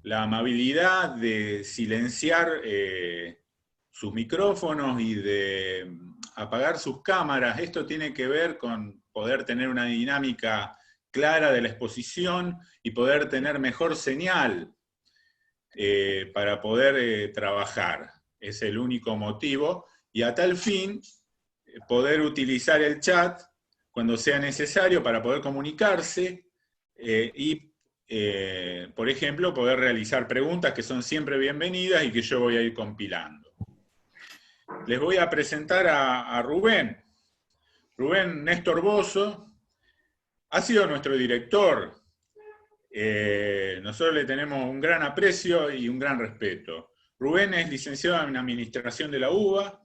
la amabilidad de silenciar sus micrófonos y de apagar sus cámaras. Esto tiene que ver con poder tener una dinámica clara de la exposición y poder tener mejor señal para poder trabajar. Es el único motivo. Y a tal fin, poder utilizar el chat cuando sea necesario para poder comunicarse y, por ejemplo, poder realizar preguntas que son siempre bienvenidas y que yo voy a ir compilando. Les voy a presentar a Rubén. Rubén Néstor Bozo ha sido nuestro director. Nosotros le tenemos un gran aprecio y un gran respeto. Rubén es licenciado en Administración de la UBA,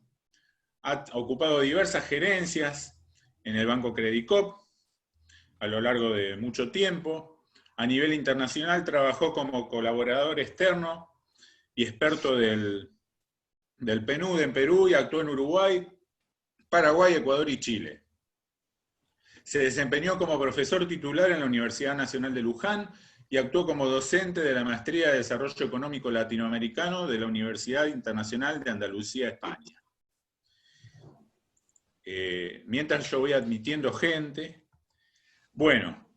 ha ocupado diversas gerencias en el Banco Credicop a lo largo de mucho tiempo. A nivel internacional trabajó como colaborador externo y experto del PNUD en Perú y actuó en Uruguay, Paraguay, Ecuador y Chile. Se desempeñó como profesor titular en la Universidad Nacional de Luján y actuó como docente de la Maestría de Desarrollo Económico Latinoamericano de la Universidad Internacional de Andalucía, España. Mientras yo voy admitiendo gente. Bueno,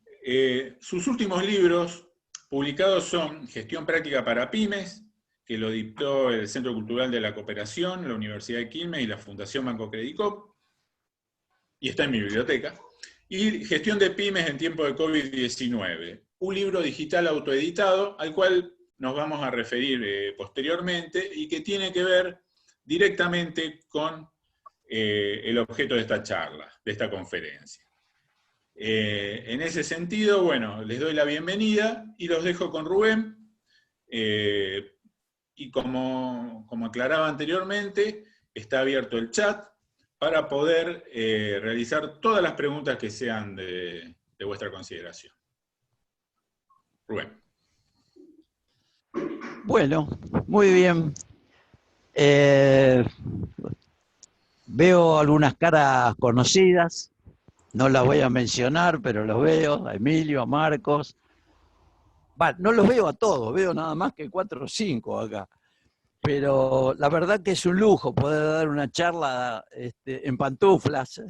sus últimos libros publicados son Gestión Práctica para Pymes, que lo dictó el Centro Cultural de la Cooperación, la Universidad de Quilmes y la Fundación Banco Credicop, y está en mi biblioteca, y Gestión de Pymes en tiempo de COVID-19, un libro digital autoeditado al cual nos vamos a referir posteriormente y que tiene que ver directamente con el objeto de esta charla, de esta conferencia. En ese sentido, bueno, les doy la bienvenida y los dejo con Rubén. Y como aclaraba anteriormente, está abierto el chat para poder realizar todas las preguntas que sean de vuestra consideración. Rubén. Bueno, muy bien. Veo algunas caras conocidas, no las voy a mencionar, pero los veo, a Emilio, a Marcos. No los veo a todos, veo nada más que 4 o 5 acá. Pero la verdad que es un lujo poder dar una charla en pantuflas.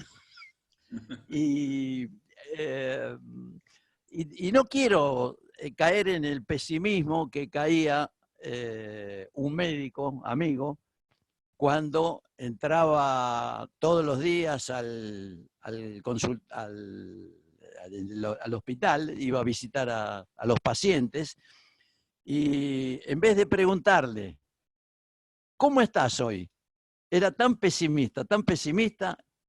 Y no quiero caer en el pesimismo que caía un médico amigo cuando entraba todos los días al hospital, iba a visitar a los pacientes, y en vez de preguntarle, ¿cómo estás hoy?, era tan pesimista,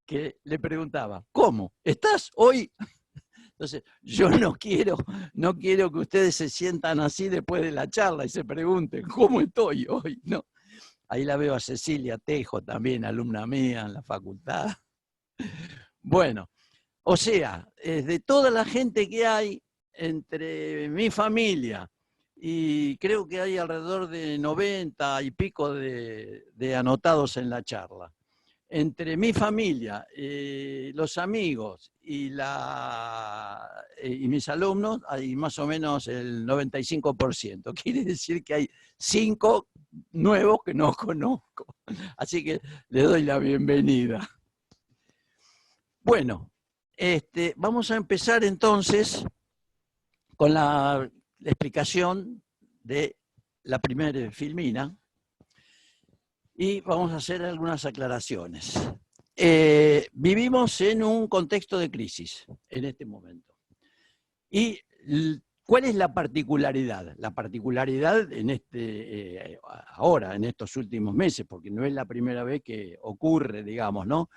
que le preguntaba, ¿cómo? ¿Estás hoy? Entonces, yo no quiero que ustedes se sientan así después de la charla y se pregunten, ¿cómo estoy hoy? No. Ahí la veo a Cecilia Tejo también, alumna mía en la facultad. Bueno, o sea, de toda la gente que hay entre mi familia, y creo que hay alrededor de 90 y pico de anotados en la charla, entre mi familia, los amigos y mis alumnos, hay más o menos el 95%. Quiere decir que hay 5 nuevos que no conozco. Así que le doy la bienvenida. Bueno, vamos a empezar entonces con la explicación de la primera filmina. Y vamos a hacer algunas aclaraciones. Vivimos en un contexto de crisis en este momento. ¿Y cuál es la particularidad? La particularidad ahora, en estos últimos meses, porque no es la primera vez que ocurre, digamos, ¿no?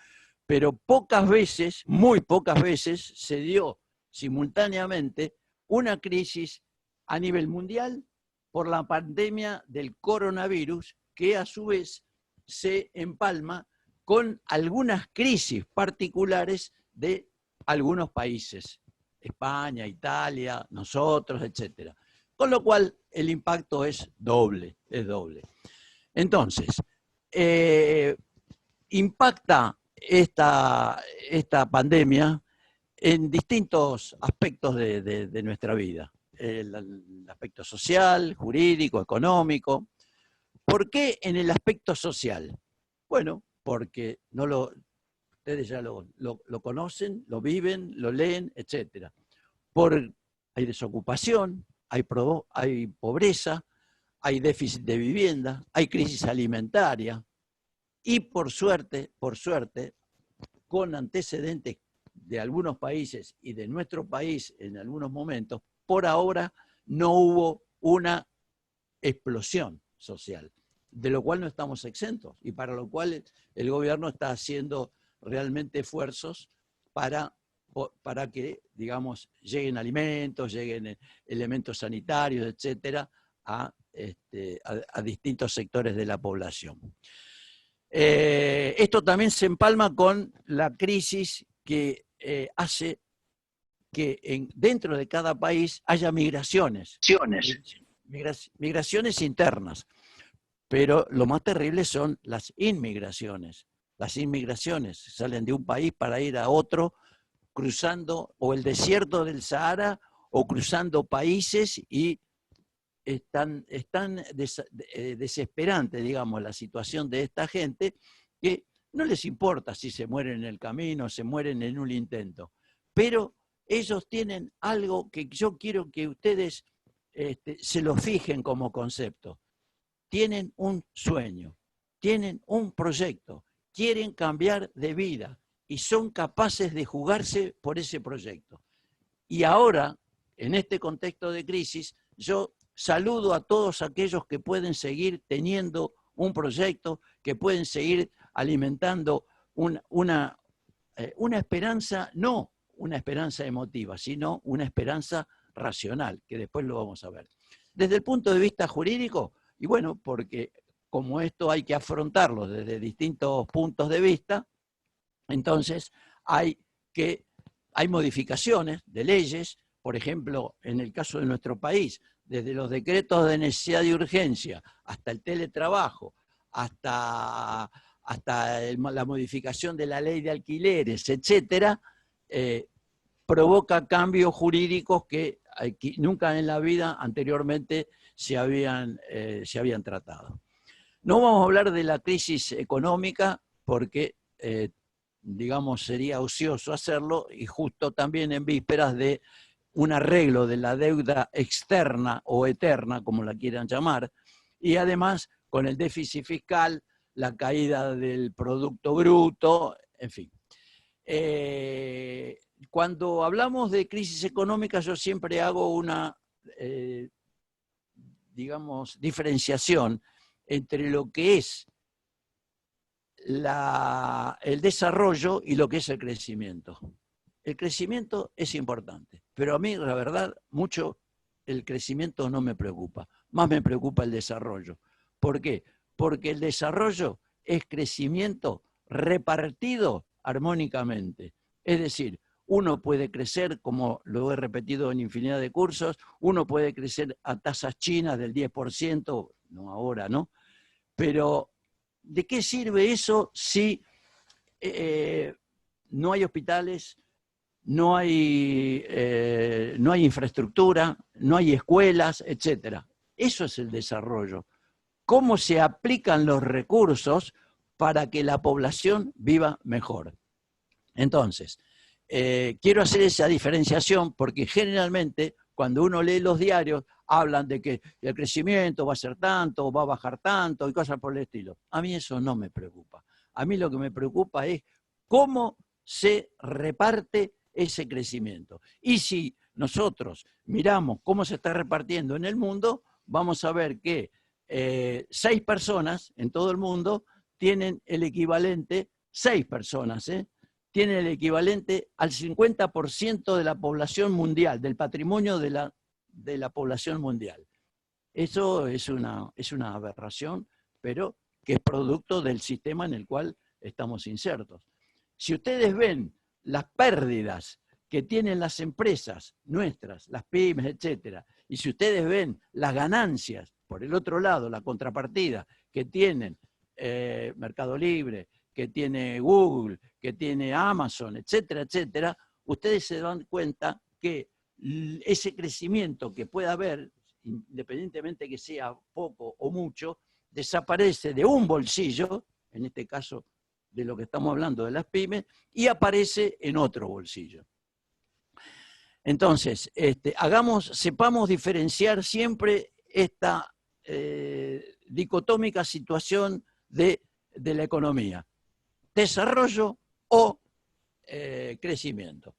Pero pocas veces, muy pocas veces, se dio simultáneamente una crisis a nivel mundial por la pandemia del coronavirus, que a su vez se empalma con algunas crisis particulares de algunos países, España, Italia, nosotros, etc. Con lo cual el impacto es doble, Entonces, impacta esta pandemia en distintos aspectos de nuestra vida. el aspecto social, jurídico, económico. ¿Por qué en el aspecto social? Bueno, porque ustedes ya lo conocen, lo viven, lo leen, etc. Hay desocupación, hay pobreza, hay déficit de vivienda, hay crisis alimentaria y por suerte, con antecedentes de algunos países y de nuestro país en algunos momentos, por ahora no hubo una explosión social, de lo cual no estamos exentos y para lo cual el gobierno está haciendo realmente esfuerzos para que, digamos, lleguen alimentos, lleguen elementos sanitarios, etcétera, a distintos sectores de la población. Esto también se empalma con la crisis que hace que dentro de cada país haya migraciones. Migraciones internas. Pero lo más terrible son las inmigraciones. Las inmigraciones salen de un país para ir a otro, cruzando o el desierto del Sahara o cruzando países y están desesperante, digamos, la situación de esta gente, que no les importa si se mueren en el camino, se mueren en un intento, pero ellos tienen algo que yo quiero que ustedes se lo fijen como concepto. Tienen un sueño, tienen un proyecto, quieren cambiar de vida y son capaces de jugarse por ese proyecto. Y ahora, en este contexto de crisis, yo saludo a todos aquellos que pueden seguir teniendo un proyecto, que pueden seguir alimentando una esperanza, no una esperanza emotiva, sino una esperanza racional, que después lo vamos a ver. Desde el punto de vista jurídico, y bueno, porque como esto hay que afrontarlo desde distintos puntos de vista, entonces hay modificaciones de leyes, por ejemplo, en el caso de nuestro país, desde los decretos de necesidad y urgencia, hasta el teletrabajo, hasta la modificación de la ley de alquileres, etcétera, provoca cambios jurídicos que nunca en la vida anteriormente se habían tratado. No vamos a hablar de la crisis económica porque, digamos, sería ocioso hacerlo y justo también en vísperas de un arreglo de la deuda externa o eterna, como la quieran llamar, y además con el déficit fiscal, la caída del Producto Bruto, en fin. Cuando hablamos de crisis económica, yo siempre hago una, digamos, diferenciación entre lo que es el desarrollo y lo que es el crecimiento. El crecimiento es importante, pero a mí, la verdad, mucho el crecimiento no me preocupa. Más me preocupa el desarrollo. ¿Por qué? Porque el desarrollo es crecimiento repartido armónicamente. Es decir, uno puede crecer, como lo he repetido en infinidad de cursos, uno puede crecer a tasas chinas del 10%, no ahora, ¿no? Pero, ¿de qué sirve eso si no hay hospitales, no hay infraestructura, no hay escuelas, etcétera? Eso es el desarrollo. ¿Cómo se aplican los recursos para que la población viva mejor? Entonces, quiero hacer esa diferenciación porque generalmente cuando uno lee los diarios hablan de que el crecimiento va a ser tanto, va a bajar tanto y cosas por el estilo. A mí eso no me preocupa. A mí lo que me preocupa es cómo se reparte ese crecimiento. Y si nosotros miramos cómo se está repartiendo en el mundo, vamos a ver que 6 personas en todo el mundo tienen el equivalente, 6 personas, tienen el equivalente al 50% de la población mundial, del patrimonio de la población mundial. Eso es una aberración, pero que es producto del sistema en el cual estamos insertos. Si ustedes ven las pérdidas que tienen las empresas nuestras, las pymes, etcétera, y si ustedes ven las ganancias, por el otro lado, la contrapartida que tienen Mercado Libre, que tiene Google, que tiene Amazon, etcétera, etcétera, ustedes se dan cuenta que ese crecimiento que pueda haber, independientemente que sea poco o mucho, desaparece de un bolsillo, en este caso de lo que estamos hablando de las pymes, y aparece en otro bolsillo. Entonces, sepamos diferenciar siempre esta dicotómica situación de la economía: desarrollo o crecimiento.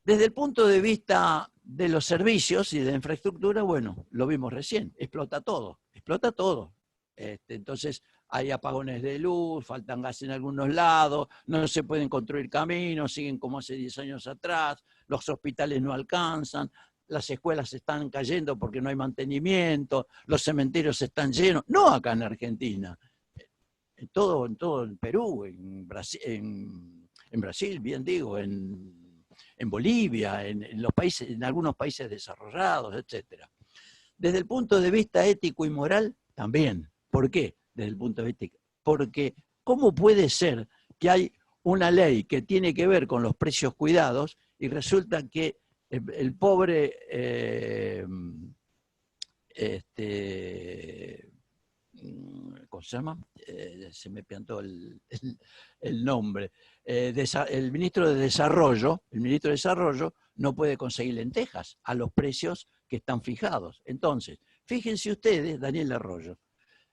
Desde el punto de vista de los servicios y de la infraestructura, bueno, lo vimos recién, explota todo, explota todo. Entonces hay apagones de luz, faltan gas en algunos lados, no se pueden construir caminos, siguen como hace 10 años atrás, los hospitales no alcanzan, las escuelas están cayendo porque no hay mantenimiento, los cementerios están llenos, no acá en Argentina, en todo en Perú, en Brasil, bien digo, en Bolivia, en los países, en algunos países desarrollados, etc. Desde el punto de vista ético y moral, también. ¿Por qué? Desde el punto de vista ético. Porque ¿cómo puede ser que hay una ley que tiene que ver con los precios cuidados y resulta que el pobre ¿cómo se llama? Se me piantó el nombre. El ministro de Desarrollo no puede conseguir lentejas a los precios que están fijados. Entonces, fíjense ustedes, Daniel Arroyo,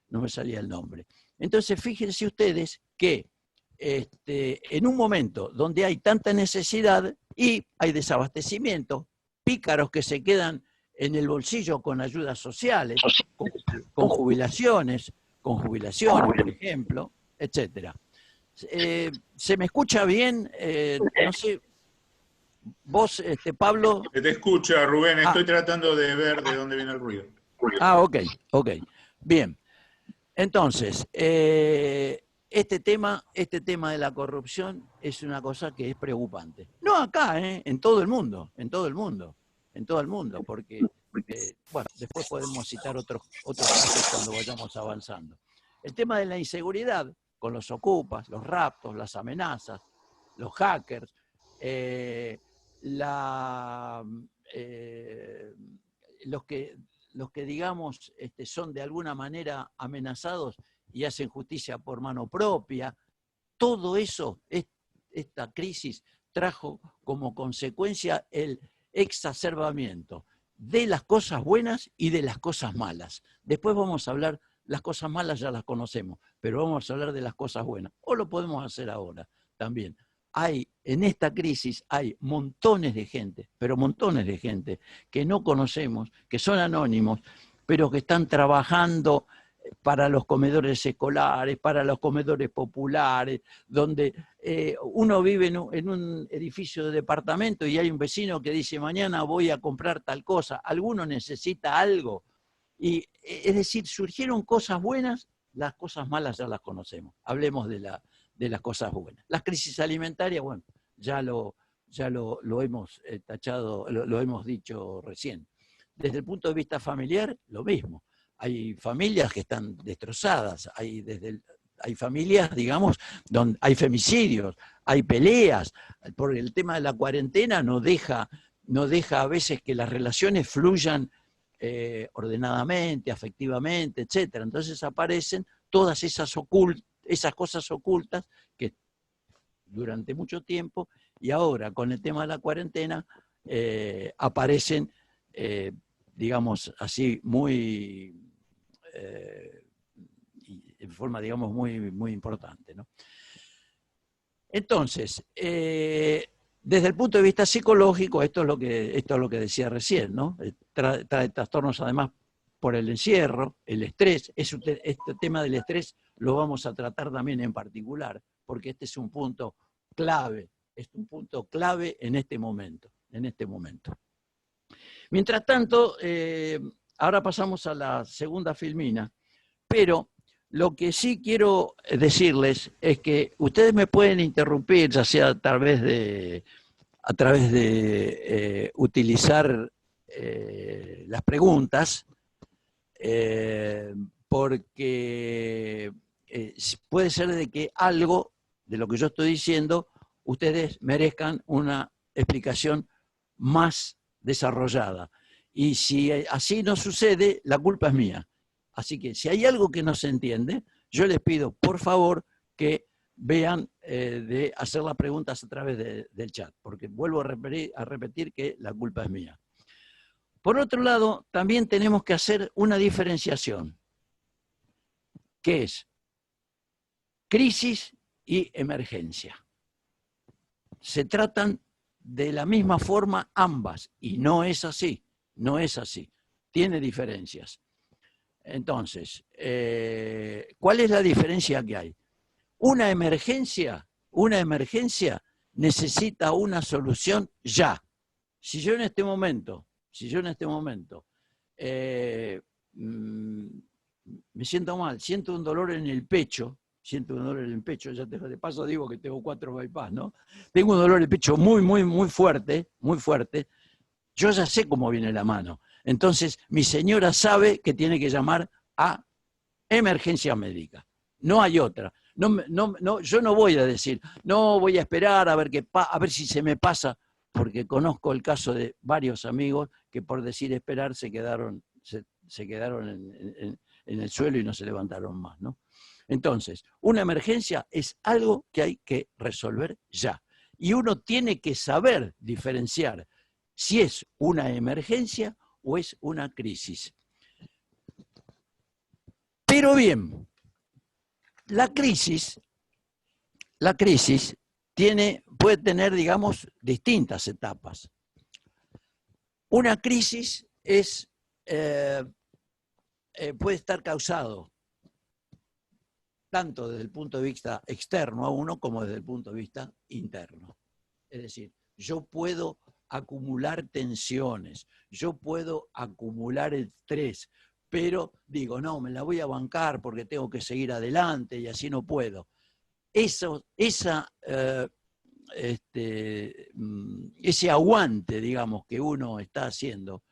no me salía el nombre. Entonces, fíjense ustedes que en un momento donde hay tanta necesidad y hay desabastecimiento, pícaros que se quedan en el bolsillo con ayudas sociales, con jubilaciones, por ejemplo, etc. ¿Se me escucha bien? No sé, vos, Pablo. Te escucha, Rubén, estoy tratando de ver de dónde viene el ruido. Ok. Bien. Entonces, este tema de la corrupción es una cosa que es preocupante. No acá, en todo el mundo, porque, bueno, después podemos citar otros casos cuando vayamos avanzando. El tema de la inseguridad, con los ocupas, los raptos, las amenazas, los hackers, los que digamos son de alguna manera amenazados y hacen justicia por mano propia, todo eso, esta crisis trajo como consecuencia el exacerbamiento de las cosas buenas y de las cosas malas. Después vamos a hablar, las cosas malas ya las conocemos, pero vamos a hablar de las cosas buenas, o lo podemos hacer ahora también. En esta crisis hay montones de gente, pero montones de gente que no conocemos, que son anónimos, pero que están trabajando para los comedores escolares, para los comedores populares, donde uno vive en un edificio de departamento y hay un vecino que dice mañana voy a comprar tal cosa, alguno necesita algo. Y es decir, surgieron cosas buenas, las cosas malas ya las conocemos. Hablemos de las cosas buenas. Las crisis alimentarias, bueno, ya lo hemos tachado, lo hemos dicho recién. Desde el punto de vista familiar, lo mismo. Hay familias que están destrozadas, hay familias, digamos, donde hay femicidios, hay peleas, porque el tema de la cuarentena no deja a veces que las relaciones fluyan ordenadamente, afectivamente, etc. Entonces aparecen todas esas cosas ocultas que durante mucho tiempo, y ahora con el tema de la cuarentena, aparecen, digamos así, muy en forma, digamos, muy, muy importante, ¿no? Entonces, desde el punto de vista psicológico, esto es lo que decía recién, ¿no? Trae trastornos además por el encierro, el estrés. Este tema del estrés lo vamos a tratar también en particular, porque este es un punto clave, en este momento. Mientras tanto, ahora pasamos a la segunda filmina, pero lo que sí quiero decirles es que ustedes me pueden interrumpir, ya sea a través de utilizar las preguntas, porque puede ser de que algo de lo que yo estoy diciendo ustedes merezcan una explicación más desarrollada. Y si así no sucede, la culpa es mía. Así que si hay algo que no se entiende, yo les pido, por favor, que vean de hacer las preguntas a través del chat, porque vuelvo a repetir que la culpa es mía. Por otro lado, también tenemos que hacer una diferenciación, que es crisis y emergencia. Se tratan de la misma forma ambas, y no es así, no es así, tiene diferencias. Entonces, ¿cuál es la diferencia que hay? Una emergencia necesita una solución ya. Si yo en este momento me siento mal, siento un dolor en el pecho, ya de paso digo que tengo 4 bypass, ¿no? Tengo un dolor en el pecho muy fuerte, yo ya sé cómo viene la mano. Entonces, mi señora sabe que tiene que llamar a emergencia médica. No hay otra. Yo no voy a decir, no voy a esperar a ver si se me pasa, porque conozco el caso de varios amigos que por decir esperar se quedaron en el suelo y no se levantaron más, ¿no? Entonces, una emergencia es algo que hay que resolver ya. Y uno tiene que saber diferenciar si es una emergencia o es una crisis. Pero bien, la crisis puede tener, digamos, distintas etapas. Una crisis puede estar causado tanto desde el punto de vista externo a uno como desde el punto de vista interno. Es decir, yo puedo acumular tensiones, yo puedo acumular estrés, pero digo, no, me la voy a bancar porque tengo que seguir adelante y así no puedo. Ese aguante, digamos, que uno está haciendo,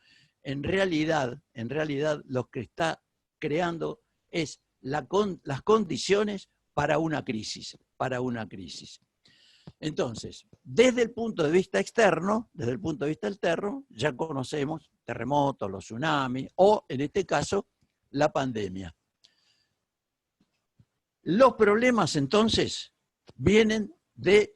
en realidad lo que está creando es las condiciones para una crisis. Entonces, desde el punto de vista externo, ya conocemos terremotos, los tsunamis, o en este caso, la pandemia. Los problemas, entonces, vienen de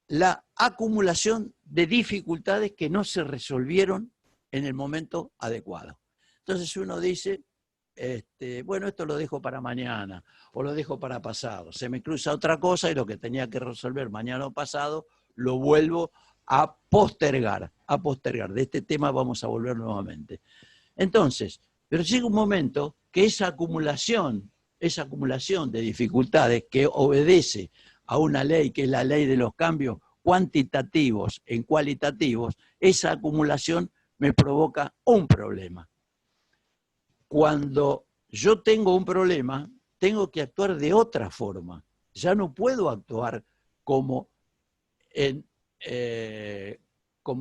la acumulación de dificultades que no se resolvieron en el momento adecuado. Entonces uno dice, bueno, esto lo dejo para mañana, o lo dejo para pasado. Se me cruza otra cosa y lo que tenía que resolver mañana o pasado, lo vuelvo a postergar. De este tema vamos a volver nuevamente. Entonces, pero llega un momento que esa acumulación de dificultades que obedece a una ley que es la ley de los cambios cuantitativos en cualitativos, esa acumulación me provoca un problema. Cuando yo tengo un problema, tengo que actuar de otra forma. Ya no puedo actuar como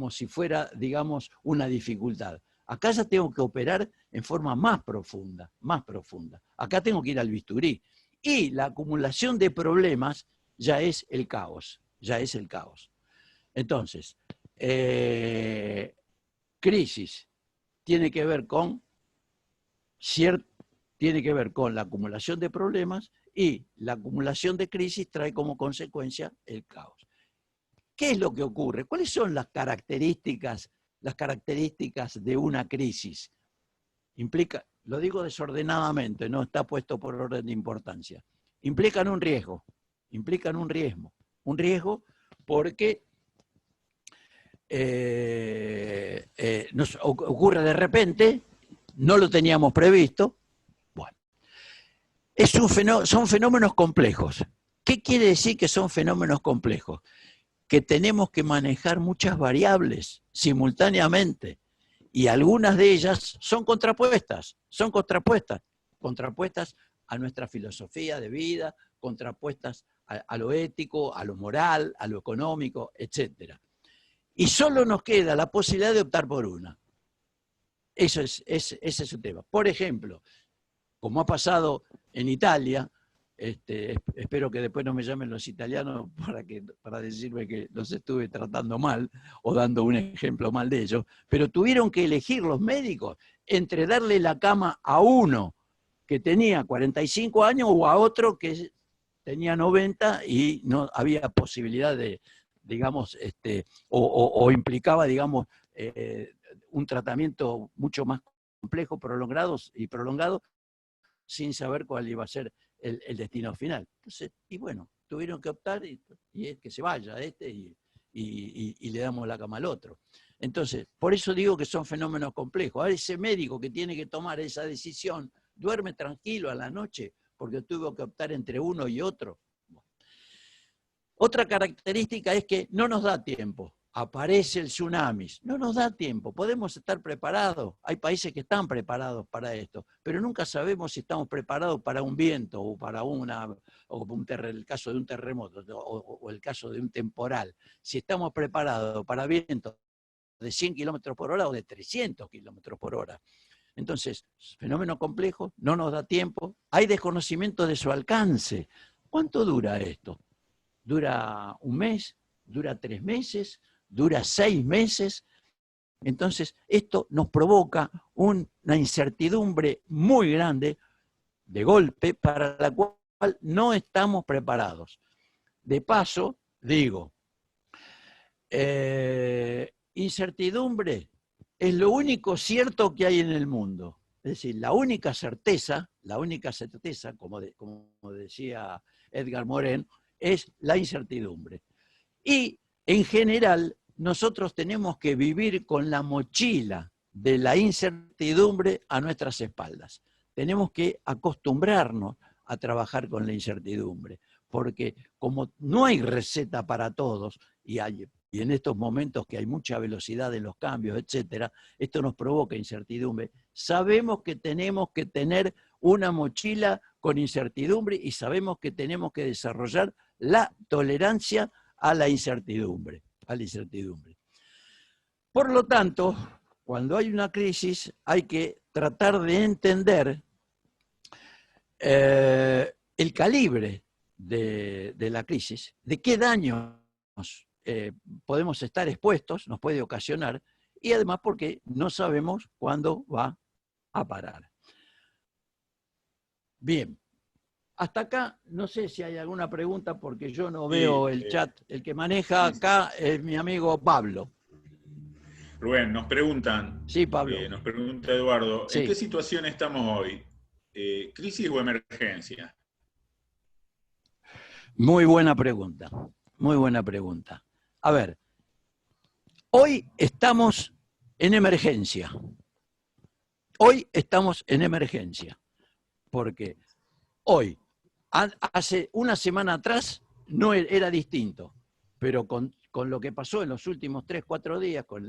si fuera, digamos, una dificultad. Acá ya tengo que operar en forma más profunda. Acá tengo que ir al bisturí. Y la acumulación de problemas ya es el caos. Entonces, crisis tiene que ver con la acumulación de problemas, y la acumulación de crisis trae como consecuencia el caos. ¿Qué es lo que ocurre? ¿Cuáles son las características de una crisis? Lo digo desordenadamente, no está puesto por orden de importancia. Implican un riesgo porque nos ocurre de repente, no lo teníamos previsto. Bueno, son fenómenos complejos. ¿Qué quiere decir que son fenómenos complejos? Que tenemos que manejar muchas variables simultáneamente, y algunas de ellas son contrapuestas a nuestra filosofía de vida, contrapuestas a lo ético, a lo moral, a lo económico, etc. Y solo nos queda la posibilidad de optar por una. Ese es el tema. Por ejemplo, como ha pasado en Italia, espero que después no me llamen los italianos para decirme que los estuve tratando mal o dando un ejemplo mal de ellos, pero tuvieron que elegir los médicos entre darle la cama a uno que tenía 45 años o a otro que tenía 90 y no había posibilidad de, digamos, o implicaba, digamos, un tratamiento mucho más complejo, prolongado, sin saber cuál iba a ser el destino final. Entonces, y bueno, tuvieron que optar y es que se vaya y le damos la cama al otro. Entonces, por eso digo que son fenómenos complejos. Ahora ese médico que tiene que tomar esa decisión duerme tranquilo a la noche porque tuvo que optar entre uno y otro. Otra característica es que no nos da tiempo. Aparece el tsunami, no nos da tiempo, podemos estar preparados, hay países que están preparados para esto, pero nunca sabemos si estamos preparados para un viento o para el caso de un terremoto o el caso de un temporal, si estamos preparados para vientos de 100 kilómetros por hora o de 300 kilómetros por hora. Entonces, fenómeno complejo, no nos da tiempo, hay desconocimiento de su alcance. ¿Cuánto dura esto? ¿Dura un mes? ¿Dura 3 meses? ¿Dura 6 meses? Entonces, esto nos provoca una incertidumbre muy grande, de golpe, para la cual no estamos preparados. De paso, digo, incertidumbre es lo único cierto que hay en el mundo. Es decir, la única certeza, como decía Edgar Morin, es la incertidumbre. Y, en general, nosotros tenemos que vivir con la mochila de la incertidumbre a nuestras espaldas. Tenemos que acostumbrarnos a trabajar con la incertidumbre, porque como no hay receta para todos, y en estos momentos que hay mucha velocidad en los cambios, etcétera, esto nos provoca incertidumbre. Sabemos que tenemos que tener una mochila con incertidumbre y sabemos que tenemos que desarrollar la tolerancia a la incertidumbre. Por lo tanto, cuando hay una crisis hay que tratar de entender el calibre de la crisis, de qué daños podemos estar expuestos, nos puede ocasionar, y además porque no sabemos cuándo va a parar. Bien, hasta acá no sé si hay alguna pregunta porque yo no veo el chat. El que maneja acá es mi amigo Pablo. Rubén, nos preguntan, sí, Pablo. Nos pregunta Eduardo, sí. ¿En qué situación estamos hoy? ¿Crisis o emergencia? Muy buena pregunta, muy buena pregunta. A ver, hoy estamos en emergencia. Hoy estamos en emergencia, porque hoy, hace una semana atrás, no era distinto, pero con lo que pasó en los últimos 3, 4 días, con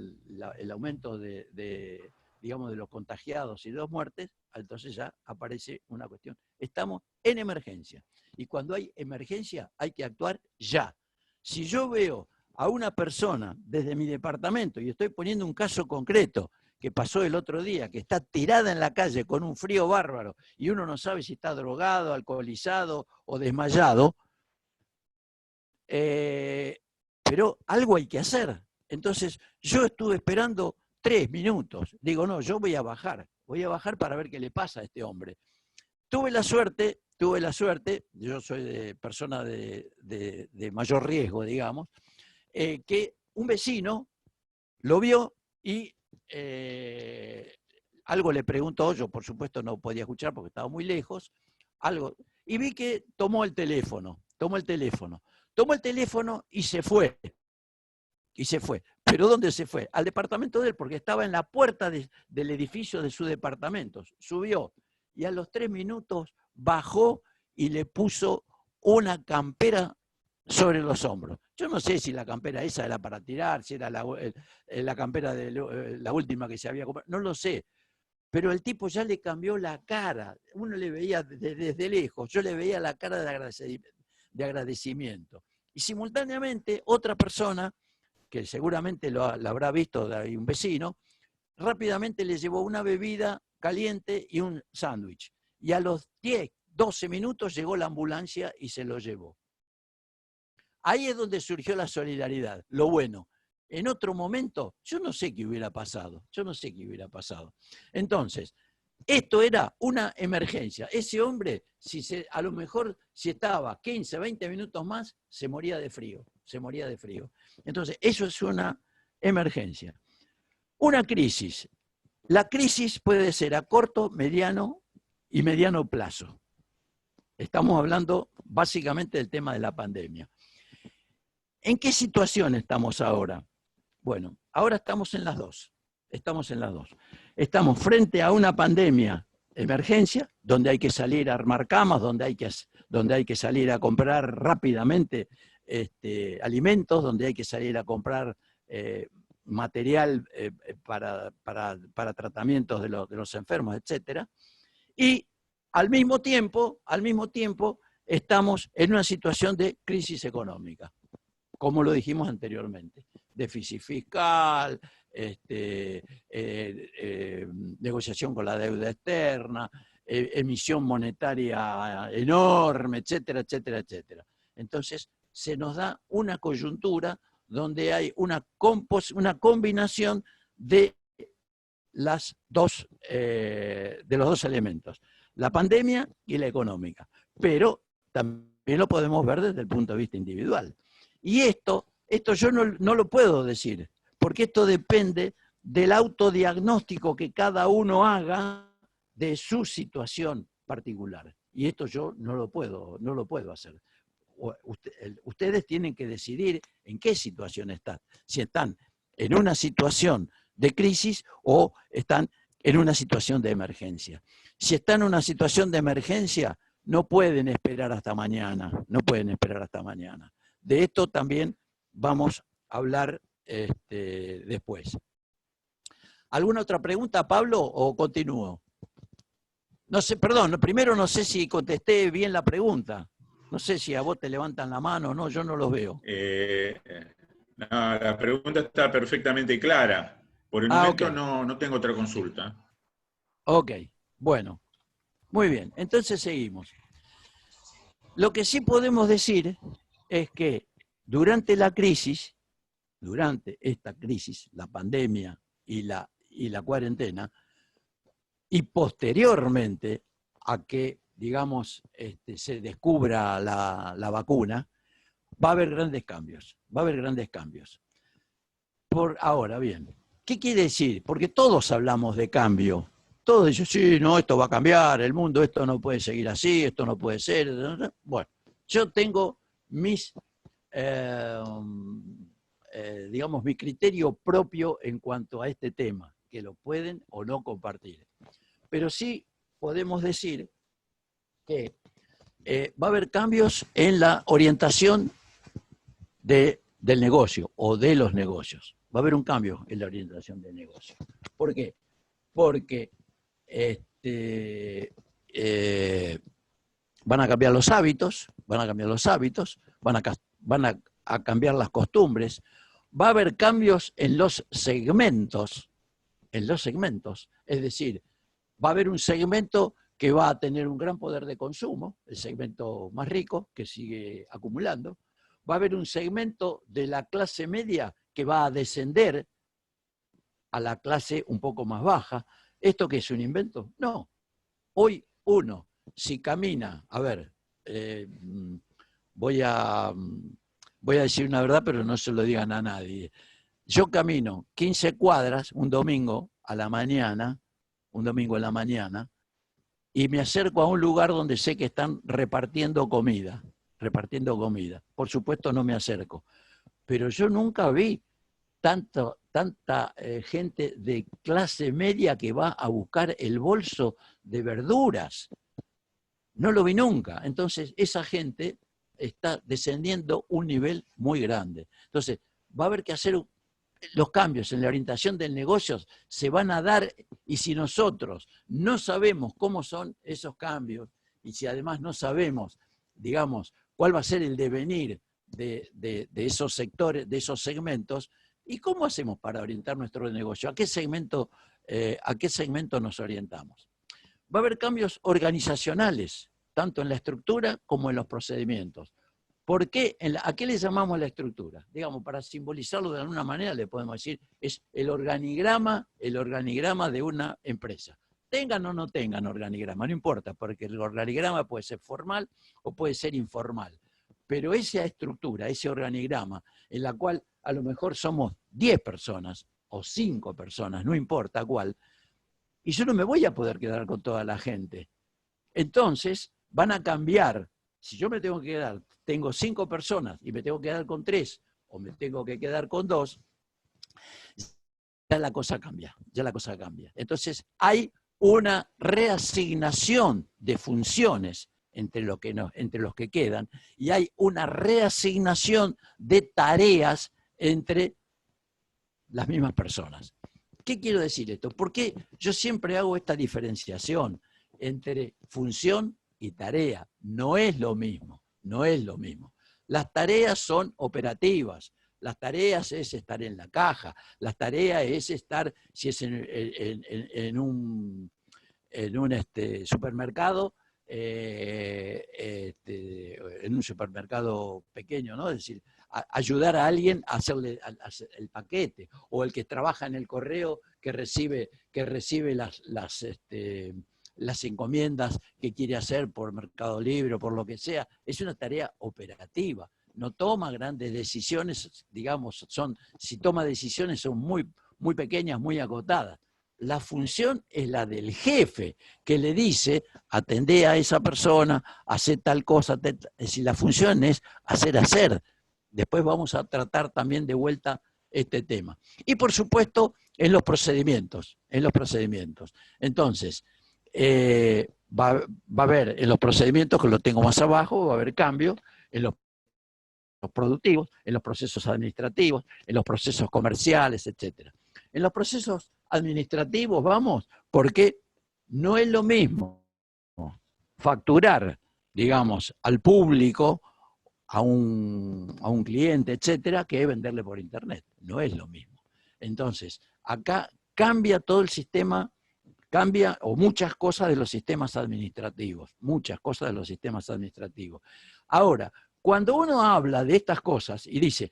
el aumento digamos, de los contagiados y de las muertes, entonces ya aparece una cuestión. Estamos en emergencia. Y cuando hay emergencia hay que actuar ya. Si yo veo a una persona desde mi departamento, y estoy poniendo un caso concreto que pasó el otro día, que está tirada en la calle con un frío bárbaro y uno no sabe si está drogado, alcoholizado o desmayado, pero algo hay que hacer. Entonces yo estuve esperando 3 minutos. Digo, no, yo voy a bajar para ver qué le pasa a este hombre. Tuve la suerte, yo soy persona de mayor riesgo, digamos, que un vecino lo vio y algo le preguntó, yo por supuesto no podía escuchar porque estaba muy lejos, y vi que tomó el teléfono y se fue. ¿Pero dónde se fue? Al departamento de él, porque estaba en la puerta del edificio de su departamento. Subió y a los 3 minutos bajó y le puso una campera sobre los hombros. Yo no sé si la campera esa era para tirar, si era la campera de la última que se había comprado, no lo sé. Pero el tipo ya le cambió la cara. Uno le veía desde lejos, yo le veía la cara de agradecimiento. Y simultáneamente otra persona, que seguramente la habrá visto de un vecino, rápidamente le llevó una bebida caliente y un sándwich. Y a los 10, 12 minutos llegó la ambulancia y se lo llevó. Ahí es donde surgió la solidaridad, lo bueno. En otro momento, yo no sé qué hubiera pasado, yo no sé qué hubiera pasado. Entonces, esto era una emergencia. Ese hombre, a lo mejor si estaba 15, 20 minutos más, se moría de frío, se moría de frío. Entonces, eso es una emergencia. Una crisis. La crisis puede ser a corto, mediano y mediano plazo. Estamos hablando básicamente del tema de la pandemia. ¿En qué situación estamos ahora? Bueno, ahora estamos en las dos. Estamos en las dos. Estamos frente a una pandemia, emergencia, donde hay que salir a armar camas, donde hay que salir a comprar rápidamente alimentos, donde hay que salir a comprar material para tratamientos de los enfermos, etc. Y al mismo tiempo, estamos en una situación de crisis económica, como lo dijimos anteriormente. Déficit fiscal, negociación con la deuda externa, emisión monetaria enorme, etcétera, etcétera, etcétera. Entonces, se nos da una coyuntura donde hay una combinación de los dos elementos, la pandemia y la económica, pero también lo podemos ver desde el punto de vista individual. Y esto yo no lo puedo decir, porque esto depende del autodiagnóstico que cada uno haga de su situación particular. Y esto yo no lo puedo hacer. Ustedes tienen que decidir en qué situación están. Si están en una situación de crisis o están en una situación de emergencia. Si están en una situación de emergencia, no pueden esperar hasta mañana, no pueden esperar hasta mañana. De esto también vamos a hablar después. ¿Alguna otra pregunta, Pablo, o continúo? No sé, perdón, primero no sé si contesté bien la pregunta. No sé si a vos te levantan la mano o no, yo no los veo. No, la pregunta está perfectamente clara. Por el momento okay. No tengo otra consulta. Ok, bueno, muy bien, entonces seguimos. Lo que sí podemos decir es que durante esta crisis, la pandemia y la cuarentena, y posteriormente a que, digamos, se descubra la vacuna, va a haber grandes cambios, Ahora bien, ¿qué quiere decir? Porque todos hablamos de cambio. Todos dicen, sí, no, esto va a cambiar, el mundo, esto no puede seguir así, esto no puede ser. Bueno, yo tengo digamos, mi criterio propio en cuanto a este tema, que lo pueden o no compartir. Pero sí podemos decir que va a haber cambios en la orientación del negocio o de los negocios. Va a haber un cambio en la orientación del negocio. ¿Por qué? Porque van a cambiar los hábitos, van a cambiar las costumbres, va a haber cambios en los segmentos, es decir, va a haber un segmento que va a tener un gran poder de consumo, el segmento más rico, que sigue acumulando, va a haber un segmento de la clase media que va a descender a la clase un poco más baja. ¿Esto qué es un invento? No. Hoy uno, si camina, a ver, voy a decir una verdad, pero no se lo digan a nadie. Yo camino 15 cuadras un domingo en la mañana, y me acerco a un lugar donde sé que están repartiendo comida. Por supuesto no me acerco, pero yo nunca vi tanta gente de clase media que va a buscar el bolso de verduras. No lo vi nunca. Entonces, esa gente está descendiendo un nivel muy grande. Entonces, va a haber que hacer los cambios en la orientación del negocio, se van a dar, y si nosotros no sabemos cómo son esos cambios, y si además no sabemos, digamos, cuál va a ser el devenir de esos sectores, de esos segmentos, ¿y cómo hacemos para orientar nuestro negocio? ¿A qué segmento nos orientamos? Va a haber cambios organizacionales. tanto en la estructura como en los procedimientos. ¿Por qué? ¿A qué le llamamos la estructura? Digamos, para simbolizarlo de alguna manera, le podemos decir, es el organigrama de una empresa. Tengan o no tengan organigrama, no importa, porque el organigrama puede ser formal o puede ser informal. Pero esa estructura, ese organigrama, en la cual a lo mejor somos 10 personas o 5 personas, no importa cuál, y yo no me voy a poder quedar con toda la gente. Entonces, van a cambiar. Si yo me tengo que quedar, tengo 5 personas y me tengo que quedar con 3 o me tengo que quedar con 2, ya la cosa cambia, Entonces, hay una reasignación de funciones entre los que quedan y hay una reasignación de tareas entre las mismas personas. ¿Qué quiero decir esto? Porque yo siempre hago esta diferenciación entre función y tarea. No es lo mismo, no es lo mismo. Las tareas son operativas. Las tareas es estar en la caja. Las tareas es estar, si es en un supermercado, en un supermercado pequeño, ¿no? Es decir, ayudar a alguien a hacerle el paquete, o el que trabaja en el correo que recibe las encomiendas que quiere hacer por Mercado Libre o por lo que sea. Es una tarea operativa, no toma grandes decisiones, digamos, si toma decisiones son muy, muy pequeñas, muy acotadas. La función es la del jefe, que le dice, atendé a esa persona, hacer tal cosa, es decir, la función es hacer. Después vamos a tratar también de vuelta este tema. Y por supuesto, en los procedimientos. Entonces, va a haber en los procedimientos, que lo tengo más abajo, va a haber cambio en los productivos, en los procesos administrativos, en los procesos comerciales, etc. En los procesos administrativos vamos, porque no es lo mismo facturar, digamos, al público, a un cliente, etcétera, que venderle por internet. No es lo mismo. Entonces, acá cambia todo el sistema, cambia o muchas cosas de los sistemas administrativos, Ahora, cuando uno habla de estas cosas y dice,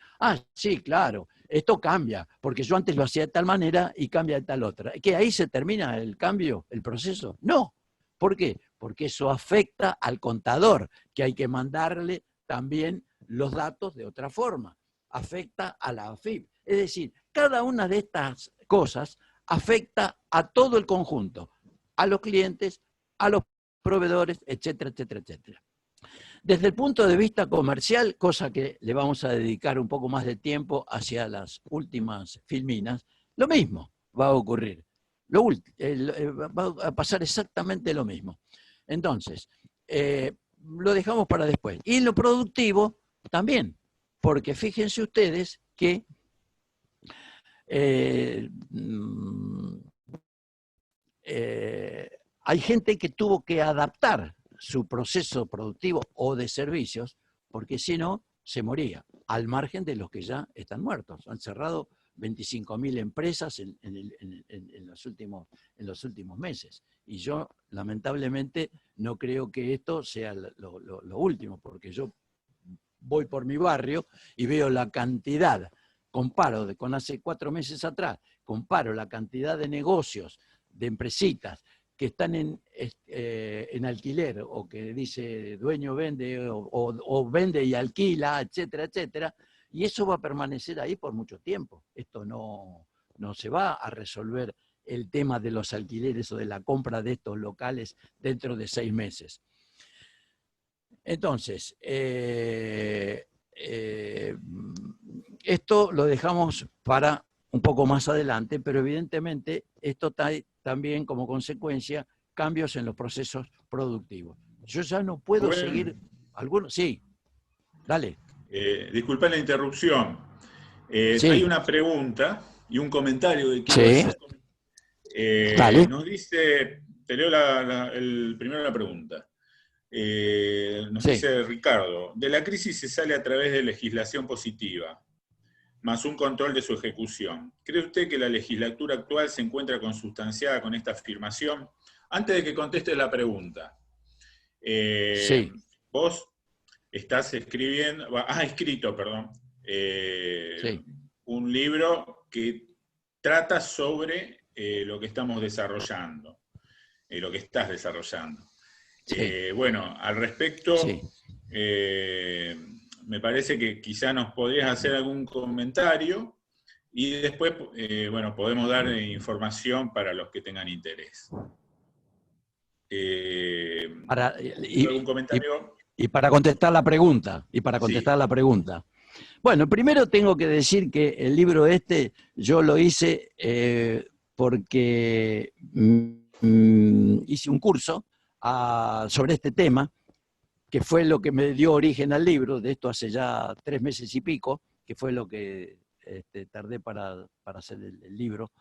sí, claro, esto cambia, porque yo antes lo hacía de tal manera y cambia de tal otra, ¿que ahí se termina el cambio, el proceso? No. ¿Por qué? Porque eso afecta al contador, que hay que mandarle también los datos de otra forma. Afecta a la AFIP. Es decir, cada una de estas cosas afecta a todo el conjunto, a los clientes, a los proveedores, etcétera, etcétera, etcétera. Desde el punto de vista comercial, cosa que le vamos a dedicar un poco más de tiempo hacia las últimas filminas, lo mismo va a ocurrir. Va a pasar exactamente lo mismo. Entonces, lo dejamos para después. Y lo productivo también, porque fíjense ustedes que hay gente que tuvo que adaptar su proceso productivo o de servicios, porque si no, se moría, al margen de los que ya están muertos. Han cerrado 25.000 empresas en los últimos meses. Y yo, lamentablemente, no creo que esto sea lo último, porque yo voy por mi barrio y veo la cantidad, comparo con hace 4 meses atrás, comparo la cantidad de negocios, de empresitas, que están en alquiler, o que dice dueño vende, o vende y alquila, etcétera, etcétera, y eso va a permanecer ahí por mucho tiempo. Esto no se va a resolver el tema de los alquileres o de la compra de estos locales dentro de 6 meses. Entonces, esto lo dejamos para un poco más adelante, pero evidentemente esto trae también como consecuencia cambios en los procesos productivos. Yo ya no puedo seguir algunos. Sí, dale. Disculpa la interrupción. Sí. Hay una pregunta y un comentario que quiero hacer. Dale. Nos dice, te leo primero la pregunta. Nos dice Ricardo, de la crisis se sale a través de legislación positiva, más un control de su ejecución. ¿Cree usted que la legislatura actual se encuentra consustanciada con esta afirmación? Antes de que conteste la pregunta, Sí, Vos estás escrito, perdón, sí, un libro que trata sobre lo que estamos desarrollando, lo que estás desarrollando. sí, Bueno, al respecto, sí. me parece que quizá nos podrías hacer algún comentario y después, bueno, podemos dar información para los que tengan interés. Para, ¿Algún y- comentario? y para contestar la pregunta, y para Sí. contestar la pregunta. Bueno, primero tengo que decir que el libro este yo lo hice porque hice un curso sobre este tema, que fue lo que me dio origen al libro, de esto hace ya 3 meses y pico, que fue lo que tardé para hacer el libro.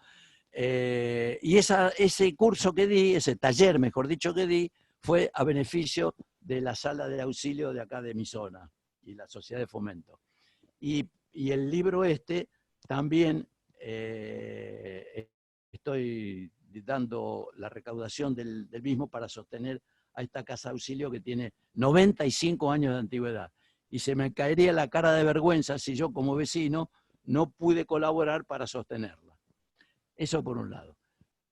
Y ese curso que di, ese taller, mejor dicho, que di, fue a beneficio de la sala de auxilio de acá de mi zona y la sociedad de fomento. Y el libro este también estoy dando la recaudación del mismo para sostener a esta casa de auxilio que tiene 95 años de antigüedad. Y se me caería la cara de vergüenza si yo como vecino no pude colaborar para sostenerla. Eso por un lado.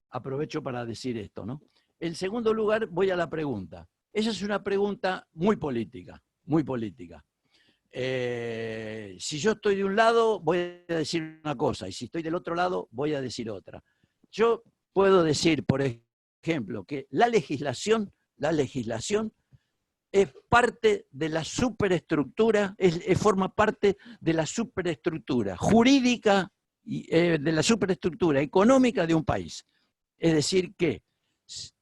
Aprovecho para decir esto, ¿no? En segundo lugar, voy a la pregunta. Esa es una pregunta muy política, muy política. Si yo estoy de un lado, voy a decir una cosa, y si estoy del otro lado, voy a decir otra. Yo puedo decir, por ejemplo, que la legislación es parte de la superestructura, forma parte de la superestructura jurídica y de la superestructura económica de un país. Es decir, que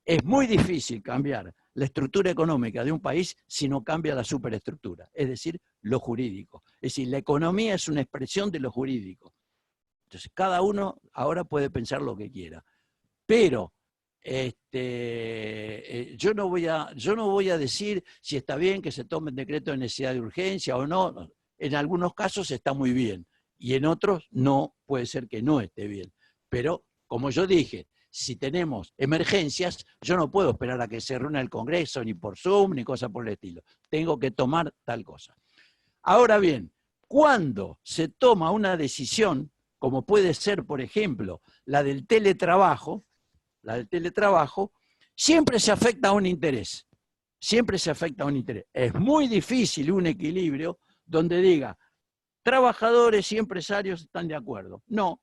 es muy difícil cambiar la estructura económica de un país si no cambia la superestructura, es decir, lo jurídico. Es decir, la economía es una expresión de lo jurídico. Entonces, cada uno ahora puede pensar lo que quiera. Pero yo no voy a decir si está bien que se tome el decreto de necesidad de urgencia o no. En algunos casos está muy bien y en otros no, puede ser que no esté bien. Pero, como yo dije, si tenemos emergencias, yo no puedo esperar a que se reúna el Congreso, ni por Zoom, ni cosa por el estilo. Tengo que tomar tal cosa. Ahora bien, cuando se toma una decisión, como puede ser, por ejemplo, la del teletrabajo, siempre se afecta a un interés. Siempre se afecta a un interés. Es muy difícil un equilibrio donde diga, trabajadores y empresarios están de acuerdo. No,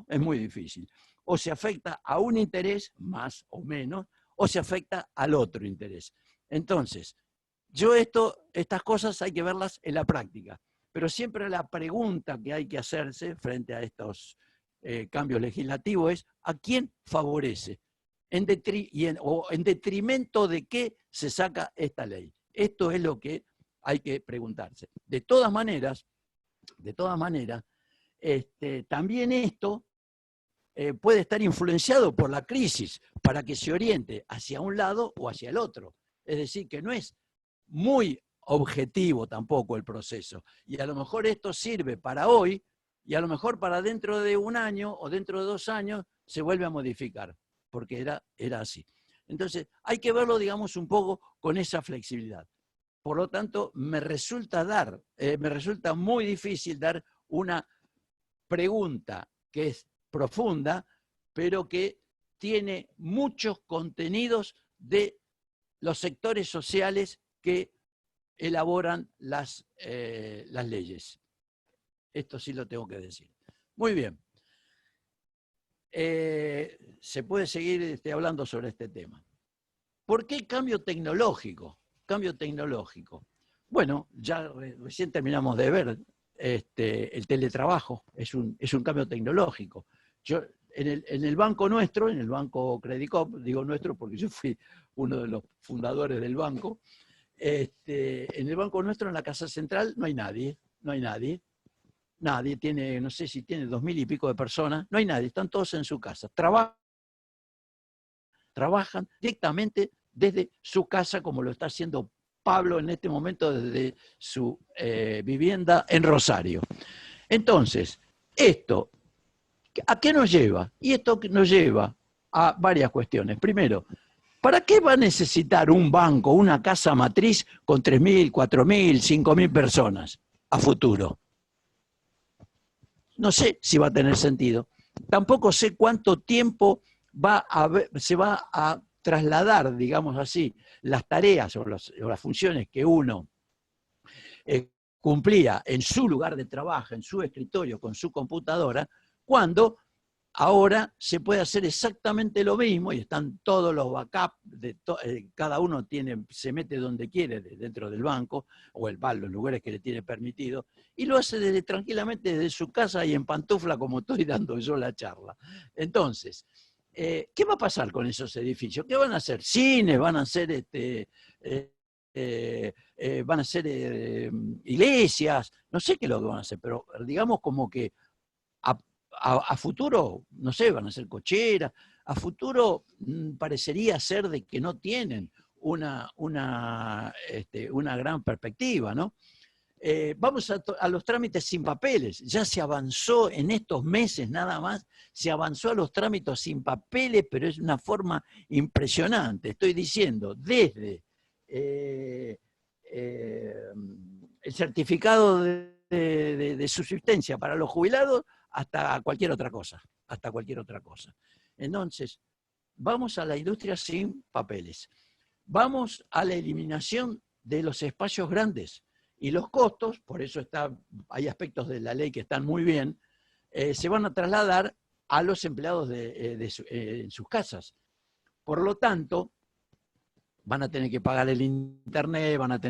es muy difícil. O se afecta a un interés, más o menos, o se afecta al otro interés. Entonces, estas cosas hay que verlas en la práctica, pero siempre la pregunta que hay que hacerse frente a estos cambios legislativos es ¿a quién favorece? ¿O en detrimento de qué se saca esta ley? Esto es lo que hay que preguntarse. De todas maneras, también esto puede estar influenciado por la crisis para que se oriente hacia un lado o hacia el otro. Es decir, que no es muy objetivo tampoco el proceso. Y a lo mejor esto sirve para hoy y a lo mejor para dentro de un año o dentro de 2 años se vuelve a modificar, porque era así. Entonces, hay que verlo, digamos, un poco con esa flexibilidad. Por lo tanto, me resulta muy difícil dar una pregunta que es profunda, pero que tiene muchos contenidos de los sectores sociales que elaboran las leyes. Esto sí lo tengo que decir. Muy bien. Se puede seguir hablando sobre este tema. ¿Por qué cambio tecnológico? Cambio tecnológico. Bueno, ya recién terminamos de ver el teletrabajo, es un cambio tecnológico. Yo, en el banco nuestro, en el banco Credicop, digo nuestro porque yo fui uno de los fundadores del banco, en el banco nuestro, en la casa central, no hay nadie, nadie tiene, no sé si tiene 2000 y pico de personas, no hay nadie, están todos en su casa, trabajan directamente desde su casa, como lo está haciendo Pablo en este momento desde su vivienda en Rosario. Entonces, esto, ¿a qué nos lleva? Y esto nos lleva a varias cuestiones. Primero, ¿Para qué va a necesitar un banco, una casa matriz con 3.000, 4.000, 5.000 personas a futuro? No sé si va a tener sentido. Tampoco sé cuánto tiempo se va a trasladar, digamos así, las tareas o las funciones que uno cumplía en su lugar de trabajo, en su escritorio, con su computadora, cuando ahora se puede hacer exactamente lo mismo y están todos los backups, cada uno se mete donde quiere dentro del banco o los lugares que le tiene permitido y lo hace tranquilamente desde su casa y en pantufla como estoy dando yo la charla. Entonces, ¿qué va a pasar con esos edificios? ¿Qué van a hacer? ¿Cines? ¿Van a ser iglesias? No sé qué es lo que van a hacer, pero digamos como que a futuro, no sé, van a ser cocheras, a futuro parecería ser de que no tienen una gran perspectiva, ¿no? Vamos a los trámites sin papeles. Ya se avanzó en estos meses nada más, se avanzó a los trámites sin papeles, pero es una forma impresionante. Estoy diciendo, desde el certificado de subsistencia para los jubilados hasta cualquier otra cosa, Entonces, vamos a la industria sin papeles. Vamos a la eliminación de los espacios grandes y los costos, por eso hay aspectos de la ley que están muy bien, se van a trasladar a los empleados en sus casas. Por lo tanto, van a tener que pagar el internet, le van a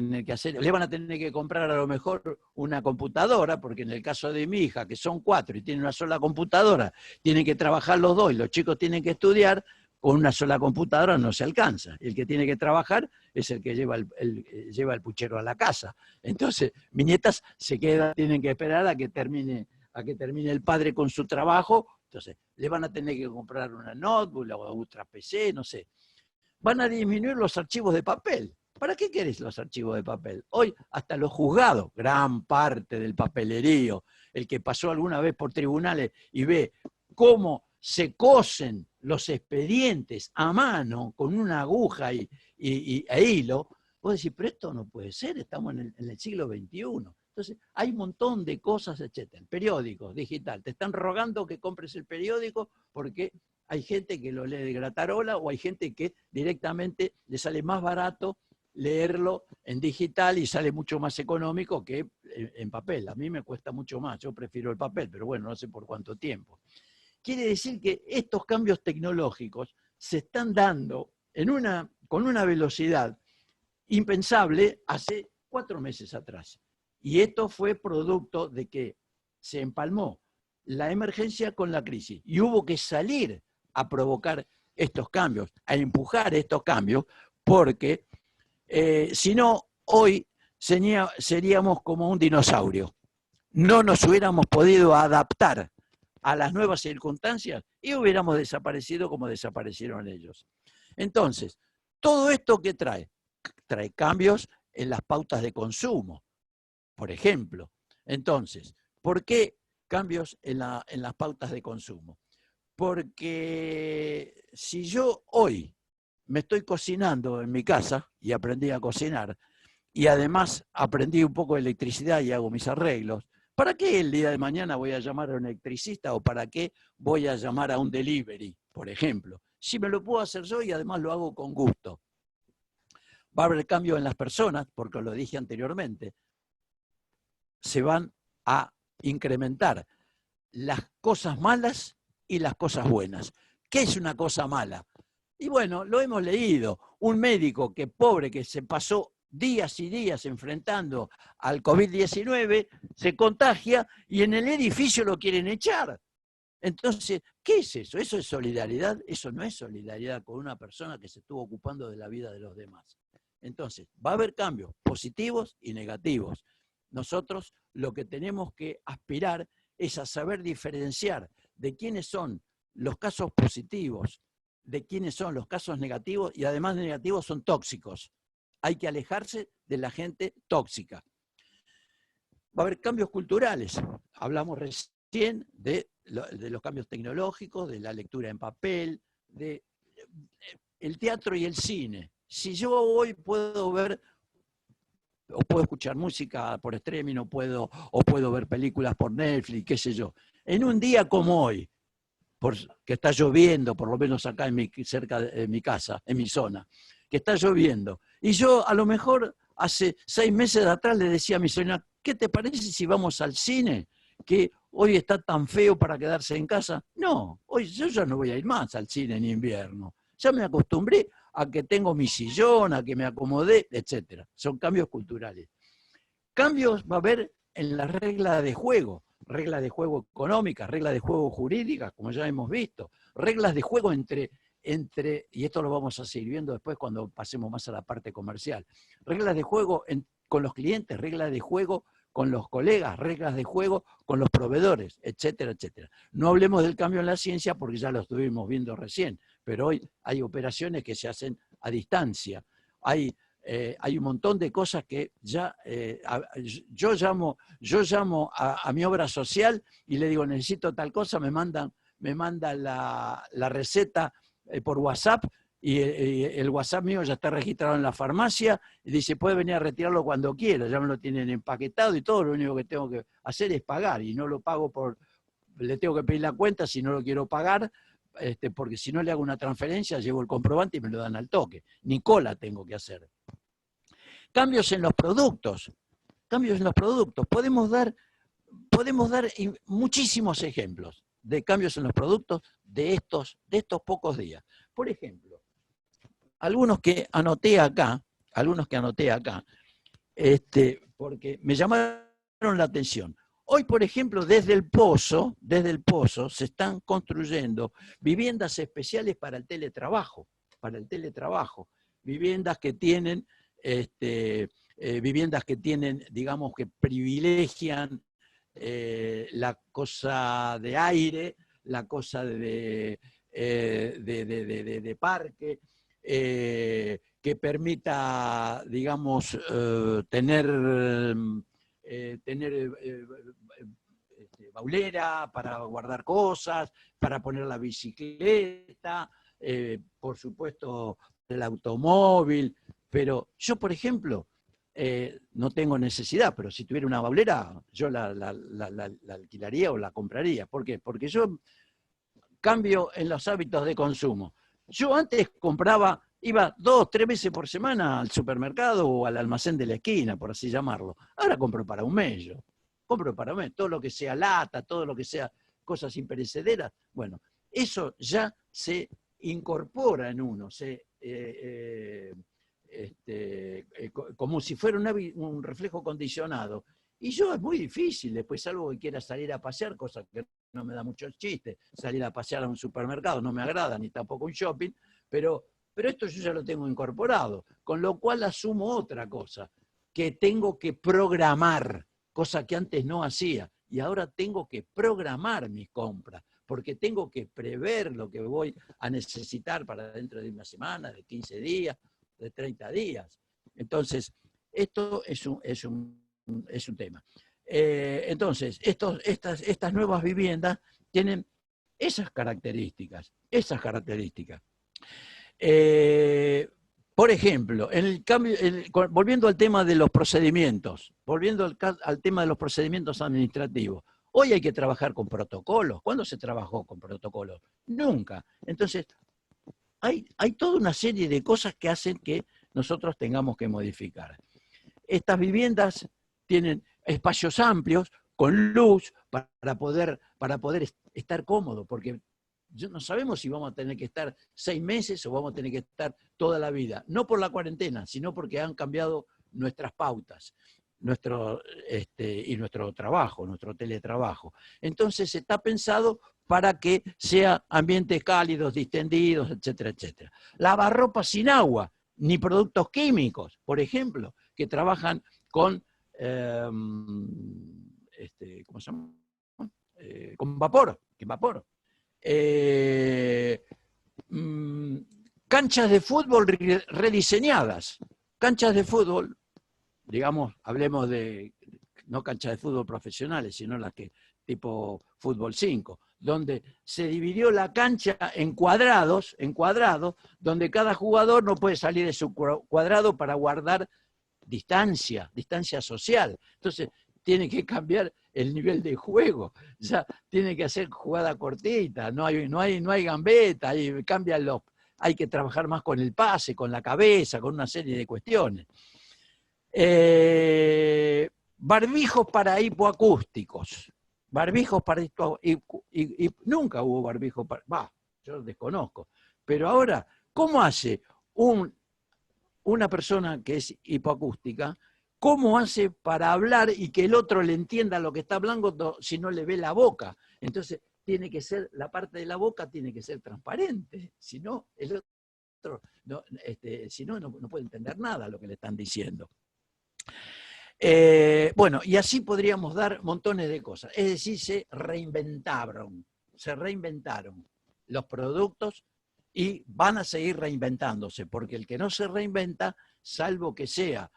tener que comprar a lo mejor una computadora, porque en el caso de mi hija, que son 4 y tienen una sola computadora, tienen que trabajar los 2 y los chicos tienen que estudiar, con una sola computadora no se alcanza. El que tiene que trabajar es el que lleva el puchero a la casa. Entonces, mis nietas tienen que esperar a que termine el padre con su trabajo, entonces le van a tener que comprar una notebook o otra PC, no sé. Van a disminuir los archivos de papel. ¿Para qué querés los archivos de papel? Hoy hasta los juzgados, gran parte del papelerío, el que pasó alguna vez por tribunales y ve cómo se cosen los expedientes a mano con una aguja e hilo, vos decís, pero esto no puede ser, estamos en el siglo XXI. Entonces, hay un montón de cosas, etc. Periódicos, digital. Te están rogando que compres el periódico porque hay gente que lo lee de gratarola o hay gente que directamente le sale más barato leerlo en digital y sale mucho más económico que en papel. A mí me cuesta mucho más, yo prefiero el papel, pero bueno, no sé por cuánto tiempo. Quiere decir que estos cambios tecnológicos se están dando con una velocidad impensable hace 4 meses atrás. Y esto fue producto de que se empalmó la emergencia con la crisis y hubo que salir a provocar estos cambios, a empujar estos cambios, porque si no, hoy seríamos como un dinosaurio. No nos hubiéramos podido adaptar a las nuevas circunstancias y hubiéramos desaparecido como desaparecieron ellos. Entonces, todo esto que trae cambios en las pautas de consumo, por ejemplo. Entonces, ¿por qué cambios en las pautas de consumo? Porque si yo hoy me estoy cocinando en mi casa y aprendí a cocinar y además aprendí un poco de electricidad y hago mis arreglos, ¿para qué el día de mañana voy a llamar a un electricista o para qué voy a llamar a un delivery, por ejemplo? Si me lo puedo hacer yo y además lo hago con gusto. Va a haber cambio en las personas, porque lo dije anteriormente, se van a incrementar las cosas malas y las cosas buenas. ¿Qué es una cosa mala? Y bueno, lo hemos leído. Un médico pobre que se pasó días y días enfrentando al COVID-19, se contagia y en el edificio lo quieren echar. Entonces, ¿qué es eso? ¿Eso es solidaridad? Eso no es solidaridad con una persona que se estuvo ocupando de la vida de los demás. Entonces, va a haber cambios positivos y negativos. Nosotros lo que tenemos que aspirar es a saber diferenciar de quiénes son los casos positivos, de quiénes son los casos negativos y además de negativos son tóxicos. Hay que alejarse de la gente tóxica. Va a haber cambios culturales. Hablamos recién de los cambios tecnológicos, de la lectura en papel, el teatro y el cine. Si yo hoy puedo ver o puedo escuchar música por streaming, o puedo ver películas por Netflix, qué sé yo. En un día como hoy, que está lloviendo, por lo menos acá cerca de mi casa, en mi zona, que está lloviendo, y yo a lo mejor hace 6 meses atrás le decía a mi señora, ¿qué te parece si vamos al cine? Que hoy está tan feo para quedarse en casa. No, hoy yo ya no voy a ir más al cine en invierno. Ya me acostumbré a que tengo mi sillón, a que me acomodé, etc. Son cambios culturales. Cambios va a haber en las reglas de juego económicas, reglas de juego jurídicas, como ya hemos visto, reglas de juego entre y esto lo vamos a seguir viendo después cuando pasemos más a la parte comercial, reglas de juego con los clientes, reglas de juego con los colegas, reglas de juego con los proveedores, etcétera, etcétera. No hablemos del cambio en la ciencia porque ya lo estuvimos viendo recién, pero hoy hay operaciones que se hacen a distancia, hay un montón de cosas que ya yo llamo a mi obra social y le digo, necesito tal cosa, me manda la receta por WhatsApp y el WhatsApp mío ya está registrado en la farmacia y dice, puede venir a retirarlo cuando quiera, ya me lo tienen empaquetado y todo, lo único que tengo que hacer es pagar y no lo pago le tengo que pedir la cuenta si no lo quiero pagar, porque si no le hago una transferencia, llevo el comprobante y me lo dan al toque. Ni cola tengo que hacer. Cambios en los productos. Cambios en los productos. Podemos dar muchísimos ejemplos de cambios en los productos de estos pocos días. Por ejemplo, algunos que anoté acá, porque me llamaron la atención. Hoy, por ejemplo, desde el Pozo se están construyendo viviendas especiales para el teletrabajo, viviendas que tienen, digamos, que privilegian la cosa de aire, la cosa de parque, que permita, digamos, tener baulera para guardar cosas, para poner la bicicleta, por supuesto el automóvil, pero yo, por ejemplo, no tengo necesidad, pero si tuviera una baulera, yo la alquilaría o la compraría. ¿Por qué? Porque yo cambio en los hábitos de consumo. Yo antes iba 2, 3 veces por semana al supermercado o al almacén de la esquina, por así llamarlo. Ahora compro para un mes yo. Compro para un mes. Todo lo que sea lata, todo lo que sea cosas imperecederas, bueno, eso ya se incorpora en uno, como si fuera un reflejo condicionado. Y yo es muy difícil, después algo que quiera salir a pasear, cosa que no me da mucho chiste, salir a pasear a un supermercado no me agrada, ni tampoco un shopping, pero esto yo ya lo tengo incorporado, con lo cual asumo otra cosa, que tengo que programar, cosa que antes no hacía, y ahora tengo que programar mis compras, porque tengo que prever lo que voy a necesitar para dentro de una semana, de 15 días, de 30 días. Entonces, esto es un tema. Entonces, estas nuevas viviendas tienen esas características. Por ejemplo, volviendo al tema de los procedimientos, administrativos, hoy hay que trabajar con protocolos. ¿Cuándo se trabajó con protocolos? Nunca. Entonces, hay toda una serie de cosas que hacen que nosotros tengamos que modificar. Estas viviendas tienen espacios amplios, con luz, para poder estar cómodo, porque no sabemos si vamos a tener que estar 6 meses o vamos a tener que estar toda la vida. No por la cuarentena, sino porque han cambiado nuestras pautas, y nuestro trabajo, nuestro teletrabajo. Entonces está pensado para que sea ambientes cálidos, distendidos, etcétera, etcétera. Lavarropas sin agua, ni productos químicos, por ejemplo, que trabajan con, ¿cómo se llama? Con vapor. Canchas de fútbol rediseñadas. Canchas de fútbol, digamos, hablemos de no canchas de fútbol profesionales, sino las que tipo fútbol 5, donde se dividió la cancha en cuadrados, donde cada jugador no puede salir de su cuadrado para guardar distancia social. Entonces, tiene que cambiar el nivel de juego, ya tiene que hacer jugada cortita, no hay gambeta, hay que trabajar más con el pase, con la cabeza, con una serie de cuestiones. Barbijos para hipoacústicos. Barbijos para y nunca hubo barbijos para... yo desconozco. Pero ahora, ¿cómo hace una persona que es hipoacústica? ¿Cómo hace para hablar y que el otro le entienda lo que está hablando si no le ve la boca? Entonces, la parte de la boca tiene que ser transparente. Si no, el otro no puede entender nada lo que le están diciendo. Bueno, y así podríamos dar montones de cosas. Es decir, se reinventaron los productos y van a seguir reinventándose, porque el que no se reinventa, salvo que sea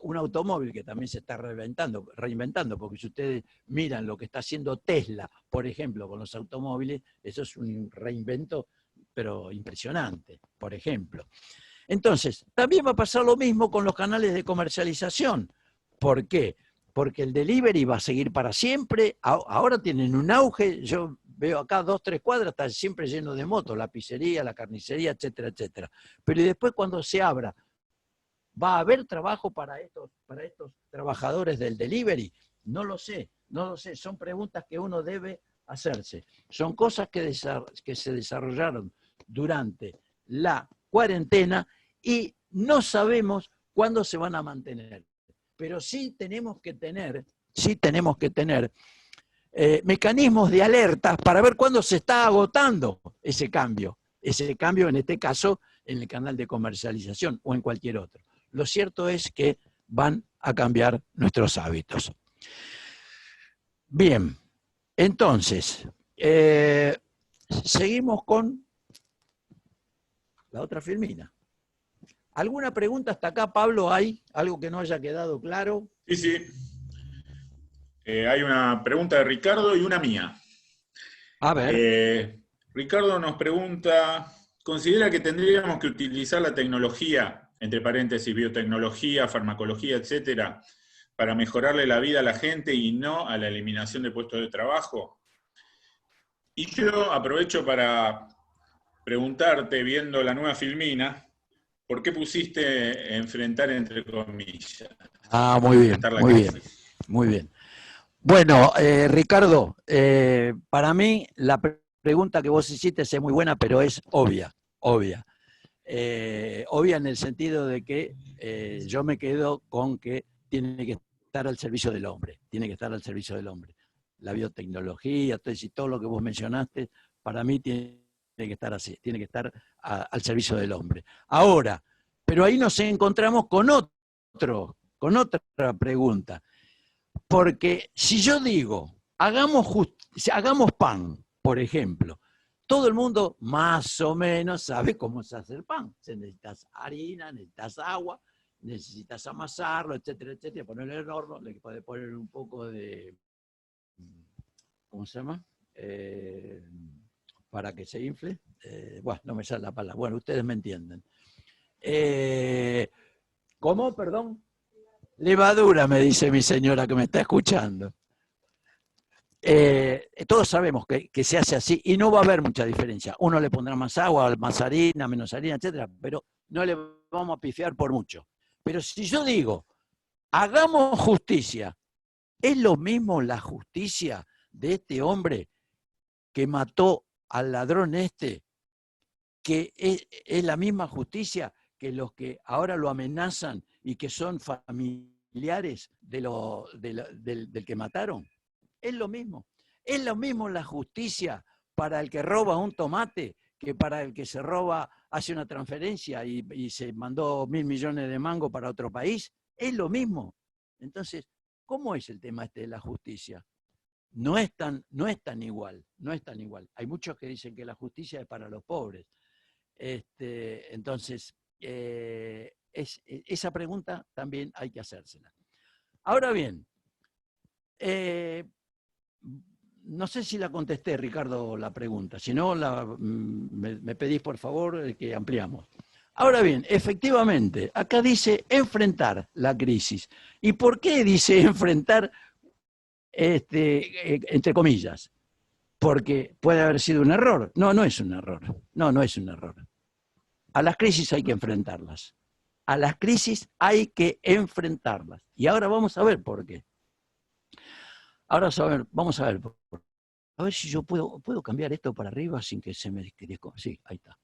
un automóvil que también se está reinventando, porque si ustedes miran lo que está haciendo Tesla, por ejemplo, con los automóviles, eso es un reinvento, pero impresionante, por ejemplo. Entonces, también va a pasar lo mismo con los canales de comercialización. ¿Por qué? Porque el delivery va a seguir para siempre. Ahora tienen un auge. Yo veo acá 2, 3 cuadras, está siempre lleno de motos, la pizzería, la carnicería, etcétera, etcétera. Pero después cuando se abra, ¿va a haber trabajo para estos trabajadores del delivery? No lo sé. Son preguntas que uno debe hacerse. Son cosas que se desarrollaron durante la cuarentena y no sabemos cuándo se van a mantener. Pero sí tenemos que tener mecanismos de alerta para ver cuándo se está agotando ese cambio en este caso en el canal de comercialización o en cualquier otro. Lo cierto es que van a cambiar nuestros hábitos. Bien, entonces, seguimos con la otra filmina. ¿Alguna pregunta hasta acá, Pablo? ¿Hay algo que no haya quedado claro? Sí, sí. Hay una pregunta de Ricardo y una mía. A ver. Ricardo nos pregunta, ¿considera que tendríamos que utilizar la tecnología, entre paréntesis, biotecnología, farmacología, etcétera, para mejorarle la vida a la gente y no a la eliminación de puestos de trabajo? Y yo aprovecho para preguntarte, viendo la nueva filmina, ¿por qué pusiste enfrentar entre comillas? Muy bien, muy bien, muy bien. Bueno, Ricardo, para mí la pregunta que vos hiciste es muy buena, pero es obvia. Obvia en el sentido de que yo me quedo con que tiene que estar al servicio del hombre, La biotecnología, todo lo que vos mencionaste, para mí tiene que estar así, tiene que estar al servicio del hombre. Ahora, pero ahí nos encontramos con otra pregunta. Porque si yo digo, hagamos pan, por ejemplo, todo el mundo más o menos sabe cómo se hace el pan. Necesitas harina, necesitas agua, necesitas amasarlo, etcétera, etcétera, ponerlo en el horno, le puedes poner un poco de, ¿cómo se llama? Para que se infle. Bueno, no me sale la palabra. Bueno, ustedes me entienden. ¿Cómo? Perdón. Levadura, me dice mi señora que me está escuchando. Todos sabemos que se hace así y no va a haber mucha diferencia. Uno le pondrá más agua, más harina, menos harina, etcétera, pero no le vamos a pifiar por mucho. Pero si yo digo, hagamos justicia, ¿es lo mismo la justicia de este hombre que mató al ladrón que es la misma justicia que los que ahora lo amenazan y que son familiares del que mataron? Es lo mismo. Es lo mismo la justicia para el que roba un tomate que para el que se roba, hace una transferencia y se mandó 1.000 millones de mangos para otro país. Es lo mismo. Entonces, ¿cómo es el tema de la justicia? No es tan igual. Hay muchos que dicen que la justicia es para los pobres. Entonces, esa pregunta también hay que hacérsela. Ahora bien, no sé si la contesté, Ricardo, la pregunta. Si no, me pedís, por favor, que ampliamos. Ahora bien, efectivamente, acá dice enfrentar la crisis. ¿Y por qué dice enfrentar, entre comillas? Porque puede haber sido un error. No, no es un error. No, no es un error. A las crisis hay que enfrentarlas. A las crisis hay que enfrentarlas. Y ahora vamos a ver por qué. Ahora vamos a ver. A ver si yo puedo cambiar esto para arriba sin que se me desconecte. Sí, ahí está.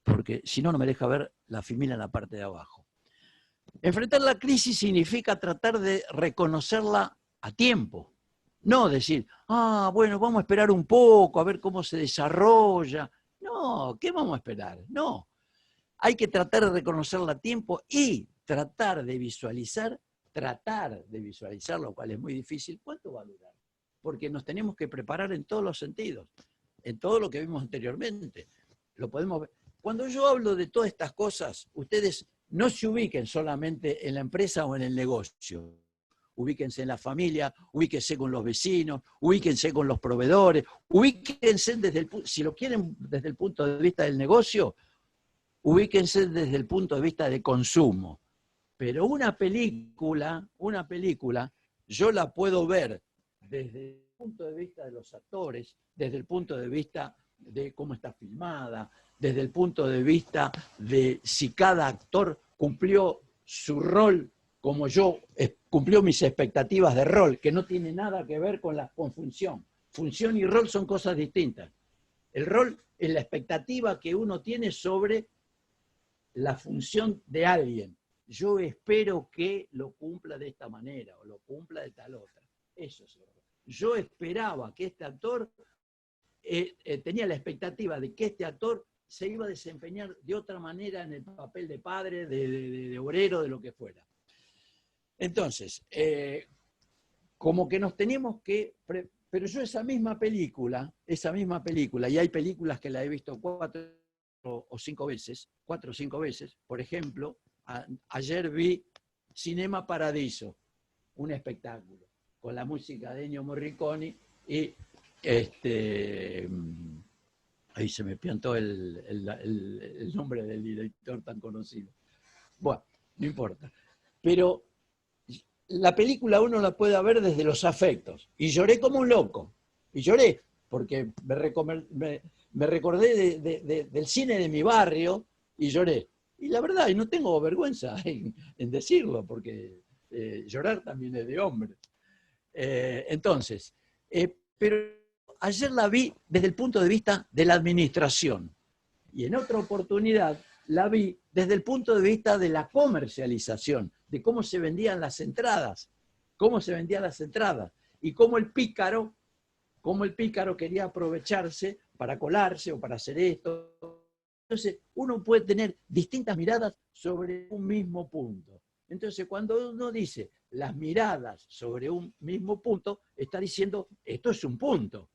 Porque si no, no me deja ver la filmina en la parte de abajo. Enfrentar la crisis significa tratar de reconocerla a tiempo. No decir, bueno, vamos a esperar un poco, a ver cómo se desarrolla. No, ¿qué vamos a esperar? No. Hay que tratar de reconocerla a tiempo y tratar de visualizar, lo cual es muy difícil, ¿cuánto va a durar? Porque nos tenemos que preparar en todos los sentidos, en todo lo que vimos anteriormente. Lo podemos ver. Cuando yo hablo de todas estas cosas, ustedes no se ubiquen solamente en la empresa o en el negocio. Ubíquense en la familia, ubíquense con los vecinos, ubíquense con los proveedores, ubíquense si lo quieren desde el punto de vista del negocio, ubíquense desde el punto de vista de consumo. Pero una película, yo la puedo ver desde el punto de vista de los actores, desde el punto de vista de cómo está filmada, desde el punto de vista de si cada actor cumplió su rol como yo cumplió mis expectativas de rol, que no tiene nada que ver con función. Función y rol son cosas distintas. El rol es la expectativa que uno tiene sobre la función de alguien. Yo espero que lo cumpla de esta manera o lo cumpla de tal otra. Eso es el rol. Yo esperaba que este actor, tenía la expectativa de que este actor se iba a desempeñar de otra manera en el papel de padre, de obrero, de lo que fuera. Entonces, como que nos tenemos que... Pero yo esa misma película, y hay películas que la he visto 4 o 5 veces, por ejemplo, ayer vi Cinema Paradiso, un espectáculo, con la música de Ennio Morricone y ahí se me piantó el nombre del director tan conocido. Bueno, no importa. Pero la película uno la puede ver desde los afectos. Y lloré como un loco. Y lloré porque me recordé del cine de mi barrio y lloré. Y la verdad, y no tengo vergüenza en decirlo, porque llorar también es de hombre. Entonces, pero ayer la vi desde el punto de vista de la administración. Y en otra oportunidad la vi desde el punto de vista de la comercialización, de cómo se vendían las entradas, y cómo el pícaro quería aprovecharse para colarse o para hacer esto. Entonces, uno puede tener distintas miradas sobre un mismo punto. Entonces, cuando uno dice las miradas sobre un mismo punto, está diciendo, esto es un punto,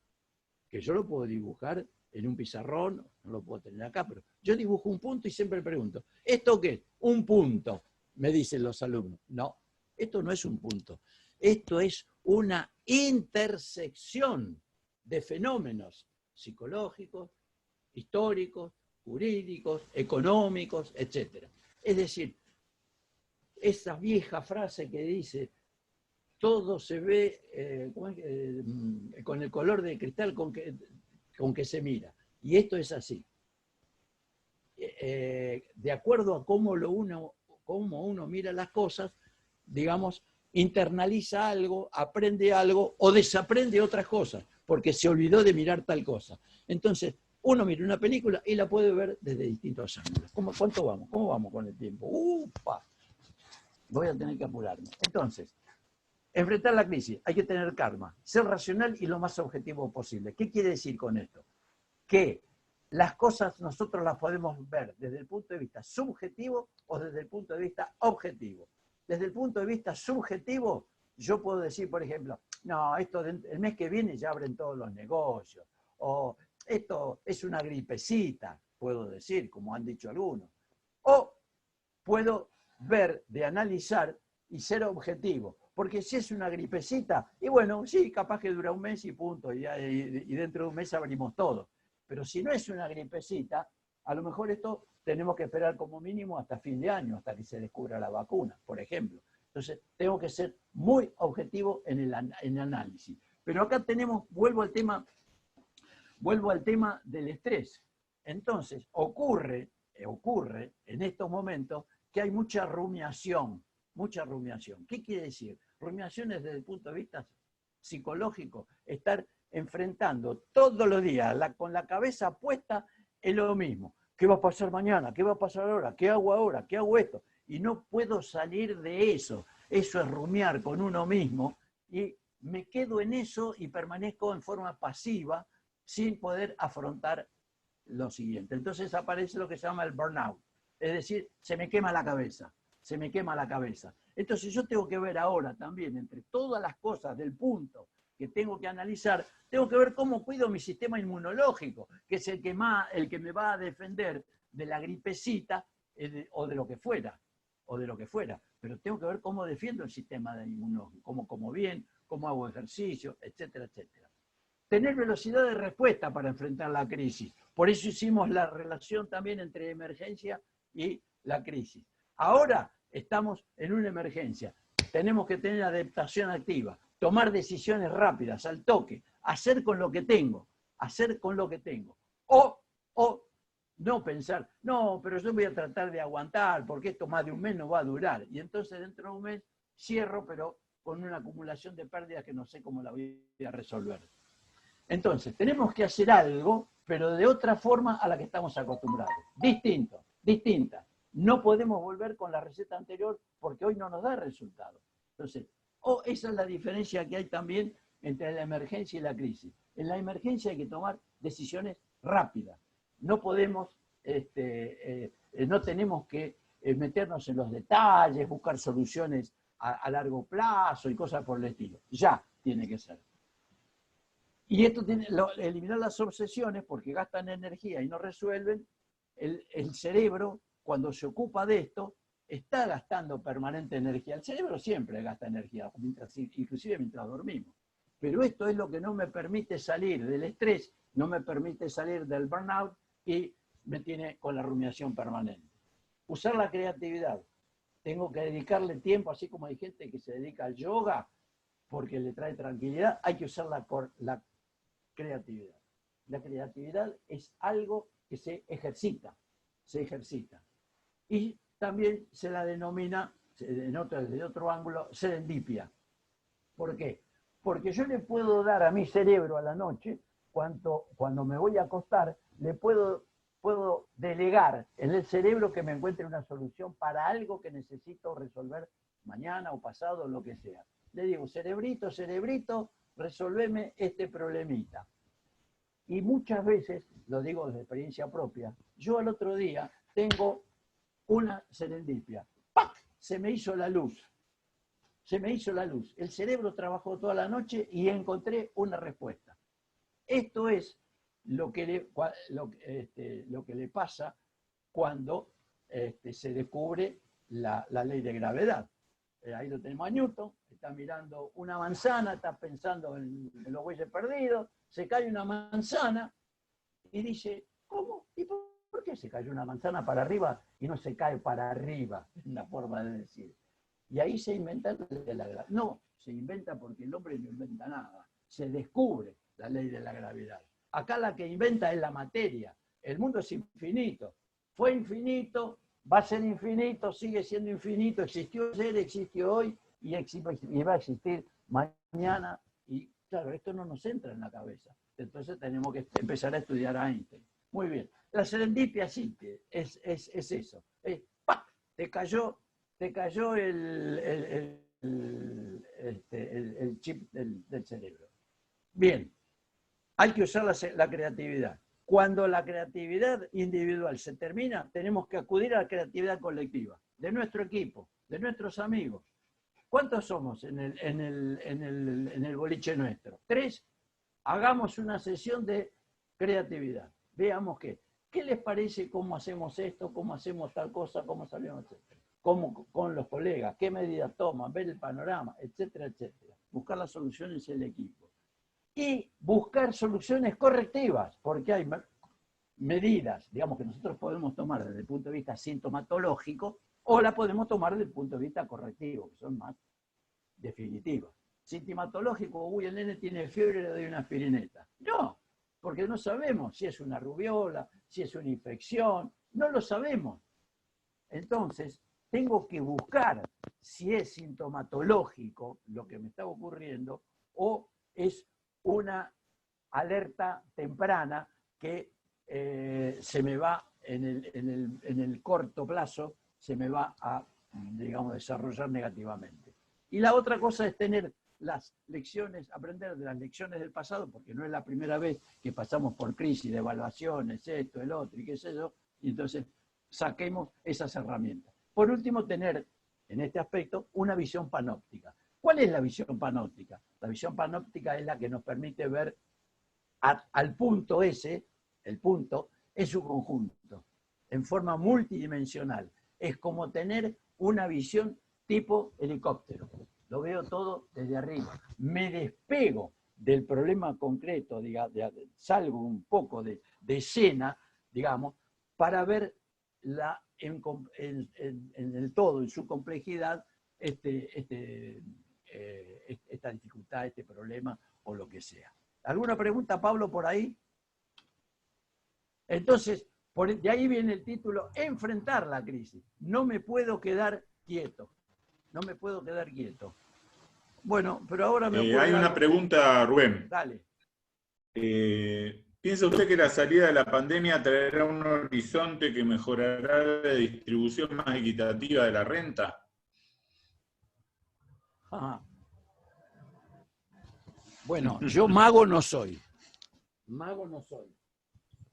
que yo lo puedo dibujar en un pizarrón, no lo puedo tener acá, pero yo dibujo un punto y siempre pregunto, ¿esto qué es? Un punto, me dicen los alumnos. No, esto no es un punto. Esto es una intersección de fenómenos psicológicos, históricos, jurídicos, económicos, etc. Es decir, esa vieja frase que dice, todo se ve con el color de cristal con que se mira. Y esto es así. De acuerdo a cómo uno mira las cosas, digamos, internaliza algo, aprende algo o desaprende otras cosas, porque se olvidó de mirar tal cosa. Entonces, uno mira una película y la puede ver desde distintos ángulos. ¿Cuánto vamos? ¿Cómo vamos con el tiempo? ¡Upa! Voy a tener que apurarme. Entonces, enfrentar la crisis, hay que tener calma, ser racional y lo más objetivo posible. ¿Qué quiere decir con esto? Que las cosas nosotros las podemos ver desde el punto de vista subjetivo o desde el punto de vista objetivo. Desde el punto de vista subjetivo, yo puedo decir, por ejemplo, no, el mes que viene ya abren todos los negocios, o esto es una gripecita, puedo decir, como han dicho algunos. O puedo ver, de analizar y ser objetivo. Porque si es una gripecita, y bueno, sí, capaz que dura un mes y punto, y dentro de un mes abrimos todo. Pero si no es una gripecita, a lo mejor esto tenemos que esperar como mínimo hasta fin de año, hasta que se descubra la vacuna, por ejemplo. Entonces, tengo que ser muy objetivo en el análisis. Pero acá vuelvo al tema del estrés. Entonces, ocurre en estos momentos que hay mucha rumiación. ¿Qué quiere decir? Rumiaciones desde el punto de vista psicológico, estar enfrentando todos los días con la cabeza puesta en lo mismo. ¿Qué va a pasar mañana? ¿Qué va a pasar ahora? ¿Qué hago ahora? ¿Qué hago esto? Y no puedo salir de eso. Eso es rumiar con uno mismo y me quedo en eso y permanezco en forma pasiva sin poder afrontar lo siguiente. Entonces aparece lo que se llama el burnout. Es decir, se me quema la cabeza. Entonces yo tengo que ver ahora también, entre todas las cosas del punto que tengo que analizar, tengo que ver cómo cuido mi sistema inmunológico, que es el que me va a defender de la gripecita o de lo que fuera. Pero tengo que ver cómo defiendo el sistema inmunológico, cómo como bien, cómo hago ejercicio, etcétera, etcétera. Tener velocidad de respuesta para enfrentar la crisis. Por eso hicimos la relación también entre emergencia y la crisis. Ahora estamos en una emergencia. Tenemos que tener adaptación activa, tomar decisiones rápidas, al toque, hacer con lo que tengo. O no pensar, no, pero yo voy a tratar de aguantar porque esto más de un mes no va a durar. Y entonces dentro de un mes cierro, pero con una acumulación de pérdidas que no sé cómo la voy a resolver. Entonces, tenemos que hacer algo, pero de otra forma a la que estamos acostumbrados. Distinta. No podemos volver con la receta anterior porque hoy no nos da resultado. Entonces, esa es la diferencia que hay también entre la emergencia y la crisis. En la emergencia hay que tomar decisiones rápidas. No podemos, no tenemos que meternos en los detalles, buscar soluciones a largo plazo y cosas por el estilo. Ya tiene que ser. Y esto eliminar las obsesiones porque gastan energía y no resuelven. El cerebro, cuando se ocupa de esto, está gastando permanente energía. El cerebro siempre gasta energía, inclusive mientras dormimos. Pero esto es lo que no me permite salir del estrés, no me permite salir del burnout y me tiene con la rumiación permanente. Usar la creatividad. Tengo que dedicarle tiempo, así como hay gente que se dedica al yoga porque le trae tranquilidad, hay que usar la creatividad. La creatividad es algo que se ejercita. Y también se la denomina, desde otro ángulo, serendipia. ¿Por qué? Porque yo le puedo dar a mi cerebro a la noche, cuando me voy a acostar, le puedo delegar en el cerebro que me encuentre una solución para algo que necesito resolver mañana o pasado, lo que sea. Le digo, cerebrito, resolveme este problemita. Y muchas veces, lo digo desde experiencia propia, yo al otro día tengo una serendipia. ¡Pac! Se me hizo la luz. El cerebro trabajó toda la noche y encontré una respuesta. Esto es lo que le pasa cuando se descubre la ley de gravedad. Ahí lo tenemos a Newton, está mirando una manzana, está pensando en los bueyes perdidos, se cae una manzana y dice, ¿cómo? ¿Y por qué se cayó una manzana para arriba y no se cae para arriba? Es una forma de decir. Y ahí se inventa la ley de la gravedad. No, se inventa porque el hombre no inventa nada. Se descubre la ley de la gravedad. Acá la que inventa es la materia. El mundo es infinito. Fue infinito, va a ser infinito, sigue siendo infinito, existió ayer, existió hoy y va a existir mañana. Y claro, esto no nos entra en la cabeza. Entonces tenemos que empezar a estudiar a Einstein. Muy bien. La serendipia sí es eso. ¡Pac! Te cayó el chip del cerebro. Bien. Hay que usar la creatividad. Cuando la creatividad individual se termina, tenemos que acudir a la creatividad colectiva, de nuestro equipo, de nuestros amigos. ¿Cuántos somos en el boliche nuestro? 3. Hagamos una sesión de creatividad. Veamos qué les parece, cómo hacemos esto, cómo hacemos tal cosa, cómo salimos, etc. Con los colegas, qué medidas toman, ver el panorama, etcétera, etcétera. Buscar las soluciones en el equipo. Y buscar soluciones correctivas, porque hay medidas, digamos, que nosotros podemos tomar desde el punto de vista sintomatológico o la podemos tomar desde el punto de vista correctivo, que son más definitivas. Sintomatológico, uy, el nene tiene fiebre, le doy una aspirineta. No, porque no sabemos si es una rubiola, si es una infección, no lo sabemos. Entonces, tengo que buscar si es sintomatológico lo que me está ocurriendo o es una alerta temprana que se me va en el corto plazo, se me va a, digamos, desarrollar negativamente. Y la otra cosa es tener las lecciones, aprender de las lecciones del pasado, porque no es la primera vez que pasamos por crisis, de evaluaciones, esto, el otro, y qué sé yo, y entonces saquemos esas herramientas. Por último, tener, en este aspecto, una visión panóptica. ¿Cuál es la visión panóptica? La visión panóptica es la que nos permite ver al punto ese, el punto, en su conjunto, en forma multidimensional. Es como tener una visión tipo helicóptero. Lo veo todo desde arriba. Me despego del problema concreto, digamos, salgo un poco de escena, digamos, para ver en el todo, en su complejidad, esta dificultad, este problema o lo que sea. ¿Alguna pregunta, Pablo, por ahí? Entonces, de ahí viene el título, enfrentar la crisis. No me puedo quedar quieto. No me puedo quedar quieto. Bueno, pero ahora me ocurre hay una pregunta, Rubén. Dale. ¿Piensa usted que la salida de la pandemia traerá un horizonte que mejorará la distribución más equitativa de la renta? Ajá. Bueno, yo mago no soy. Mago no soy.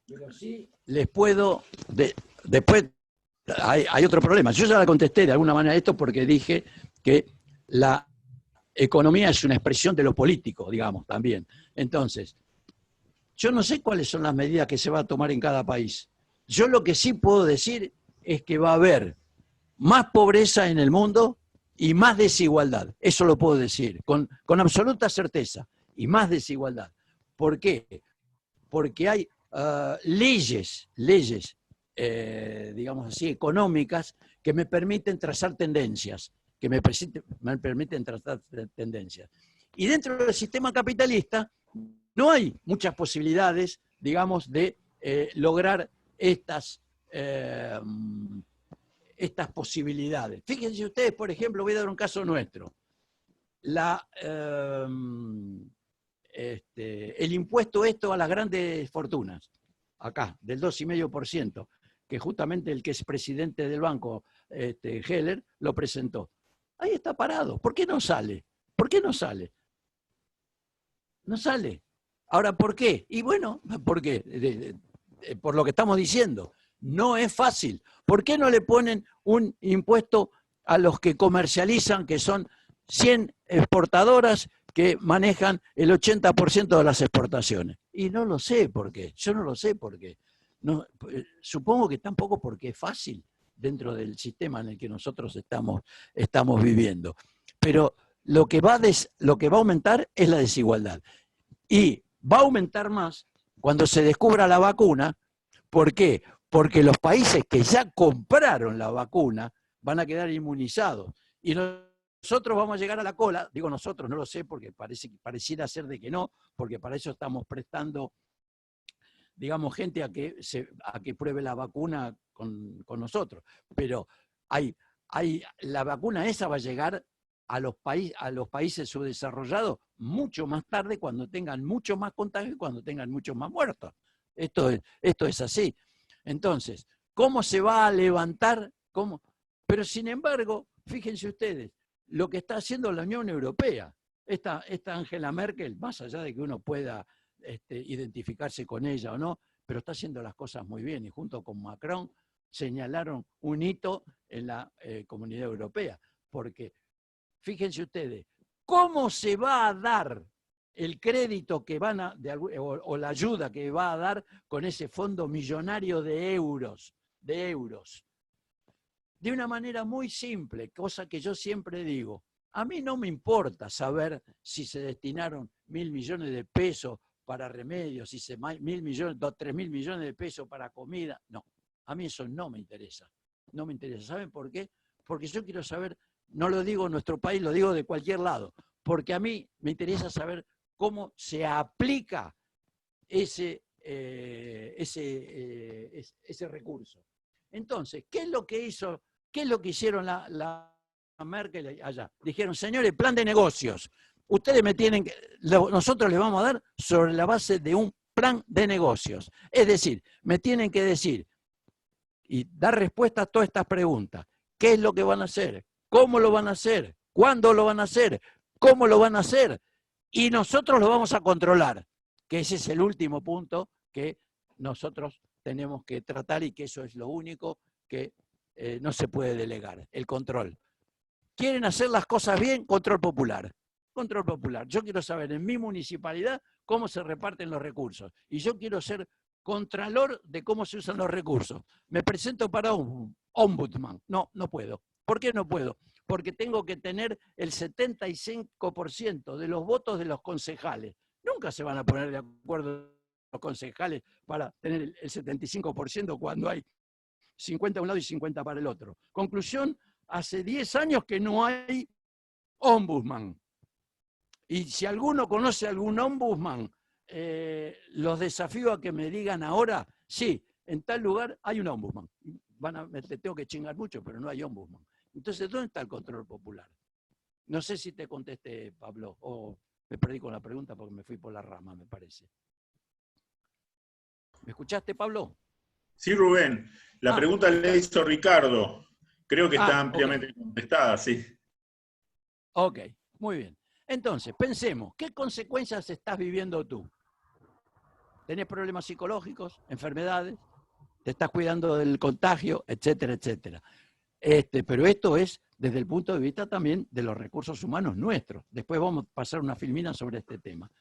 Pero sí les puedo... después hay otro problema. Yo ya la contesté de alguna manera esto porque dije que la economía es una expresión de lo político, digamos, también. Entonces, yo no sé cuáles son las medidas que se va a tomar en cada país. Yo lo que sí puedo decir es que va a haber más pobreza en el mundo y más desigualdad. Eso lo puedo decir con absoluta certeza. Y más desigualdad. ¿Por qué? Porque hay leyes, digamos así, económicas que me permiten trazar tendencias, Y dentro del sistema capitalista no hay muchas posibilidades, digamos, de lograr estas posibilidades. Fíjense ustedes, por ejemplo, voy a dar un caso nuestro. El impuesto a las grandes fortunas, acá, del 2,5%, que justamente el que es presidente del banco, Heller, lo presentó. Ahí está parado. ¿Por qué no sale? ¿Por qué no sale? No sale. Ahora, ¿por qué? Y bueno, ¿por qué? Por lo que estamos diciendo. No es fácil. ¿Por qué no le ponen un impuesto a los que comercializan, que son 100 exportadoras que manejan el 80% de las exportaciones? Y no lo sé por qué. Yo no lo sé por qué. No, supongo que tampoco porque es fácil dentro del sistema en el que nosotros estamos viviendo. Pero lo que va a aumentar es la desigualdad. Y va a aumentar más cuando se descubra la vacuna. ¿Por qué? Porque los países que ya compraron la vacuna van a quedar inmunizados. Y nosotros vamos a llegar a la cola, digo nosotros, no lo sé, porque pareciera ser de que no, porque para eso estamos prestando, digamos, gente a que pruebe la vacuna con nosotros. Pero la vacuna esa va a llegar a los países subdesarrollados mucho más tarde, cuando tengan mucho más contagios y cuando tengan muchos más muertos. Esto es así. Entonces, ¿cómo se va a levantar? ¿Cómo? Pero sin embargo, fíjense ustedes, lo que está haciendo la Unión Europea, esta Angela Merkel, más allá de que uno pueda identificarse con ella o no, pero está haciendo las cosas muy bien, y junto con Macron señalaron un hito en la Comunidad Europea, porque fíjense ustedes, ¿cómo se va a dar el crédito que o la ayuda que va a dar con ese fondo millonario de euros? de una manera muy simple, cosa que yo siempre digo. A mí no me importa saber si se destinaron 1.000 millones de pesos para remedios, si se 1.000 millones, 3.000 millones de pesos para comida. No, a mí eso no me interesa. No me interesa. ¿Saben por qué? Porque yo quiero saber, no lo digo en nuestro país, lo digo de cualquier lado, porque a mí me interesa saber cómo se aplica ese recurso. Entonces, ¿qué es lo que hicieron la Merkel allá? Dijeron, señores, plan de negocios. Ustedes nosotros les vamos a dar sobre la base de un plan de negocios. Es decir, me tienen que decir y dar respuesta a todas estas preguntas. ¿Qué es lo que van a hacer? ¿Cómo lo van a hacer? ¿Cuándo lo van a hacer? ¿Cómo lo van a hacer? Y nosotros lo vamos a controlar, que ese es el último punto que nosotros tenemos que tratar y que eso es lo único que no se puede delegar, el control. ¿Quieren hacer las cosas bien? Control popular. Control popular. Yo quiero saber en mi municipalidad cómo se reparten los recursos. Y yo quiero ser contralor de cómo se usan los recursos. Me presento para un ombudsman. No, no puedo. ¿Por qué no puedo? Porque tengo que tener el 75% de los votos de los concejales. Nunca se van a poner de acuerdo los concejales para tener el 75% cuando hay 50 a un lado y 50 para el otro. Conclusión, hace 10 años que no hay ombudsman. Y si alguno conoce algún ombudsman, los desafío a que me digan ahora, sí, en tal lugar hay un ombudsman. Te tengo que chingar mucho, pero no hay ombudsman. Entonces, ¿dónde está el control popular? No sé si te contesté, Pablo, o me perdí con la pregunta porque me fui por la rama, me parece. ¿Me escuchaste, Pablo? Sí, Rubén. La pregunta le hizo Ricardo. Creo que está ampliamente contestada, sí. Ok, muy bien. Entonces, pensemos, ¿qué consecuencias estás viviendo tú? ¿Tenés problemas psicológicos, enfermedades? ¿Te estás cuidando del contagio, etcétera, etcétera? Pero esto es desde el punto de vista también de los recursos humanos nuestros. Después vamos a pasar una filmina sobre este tema.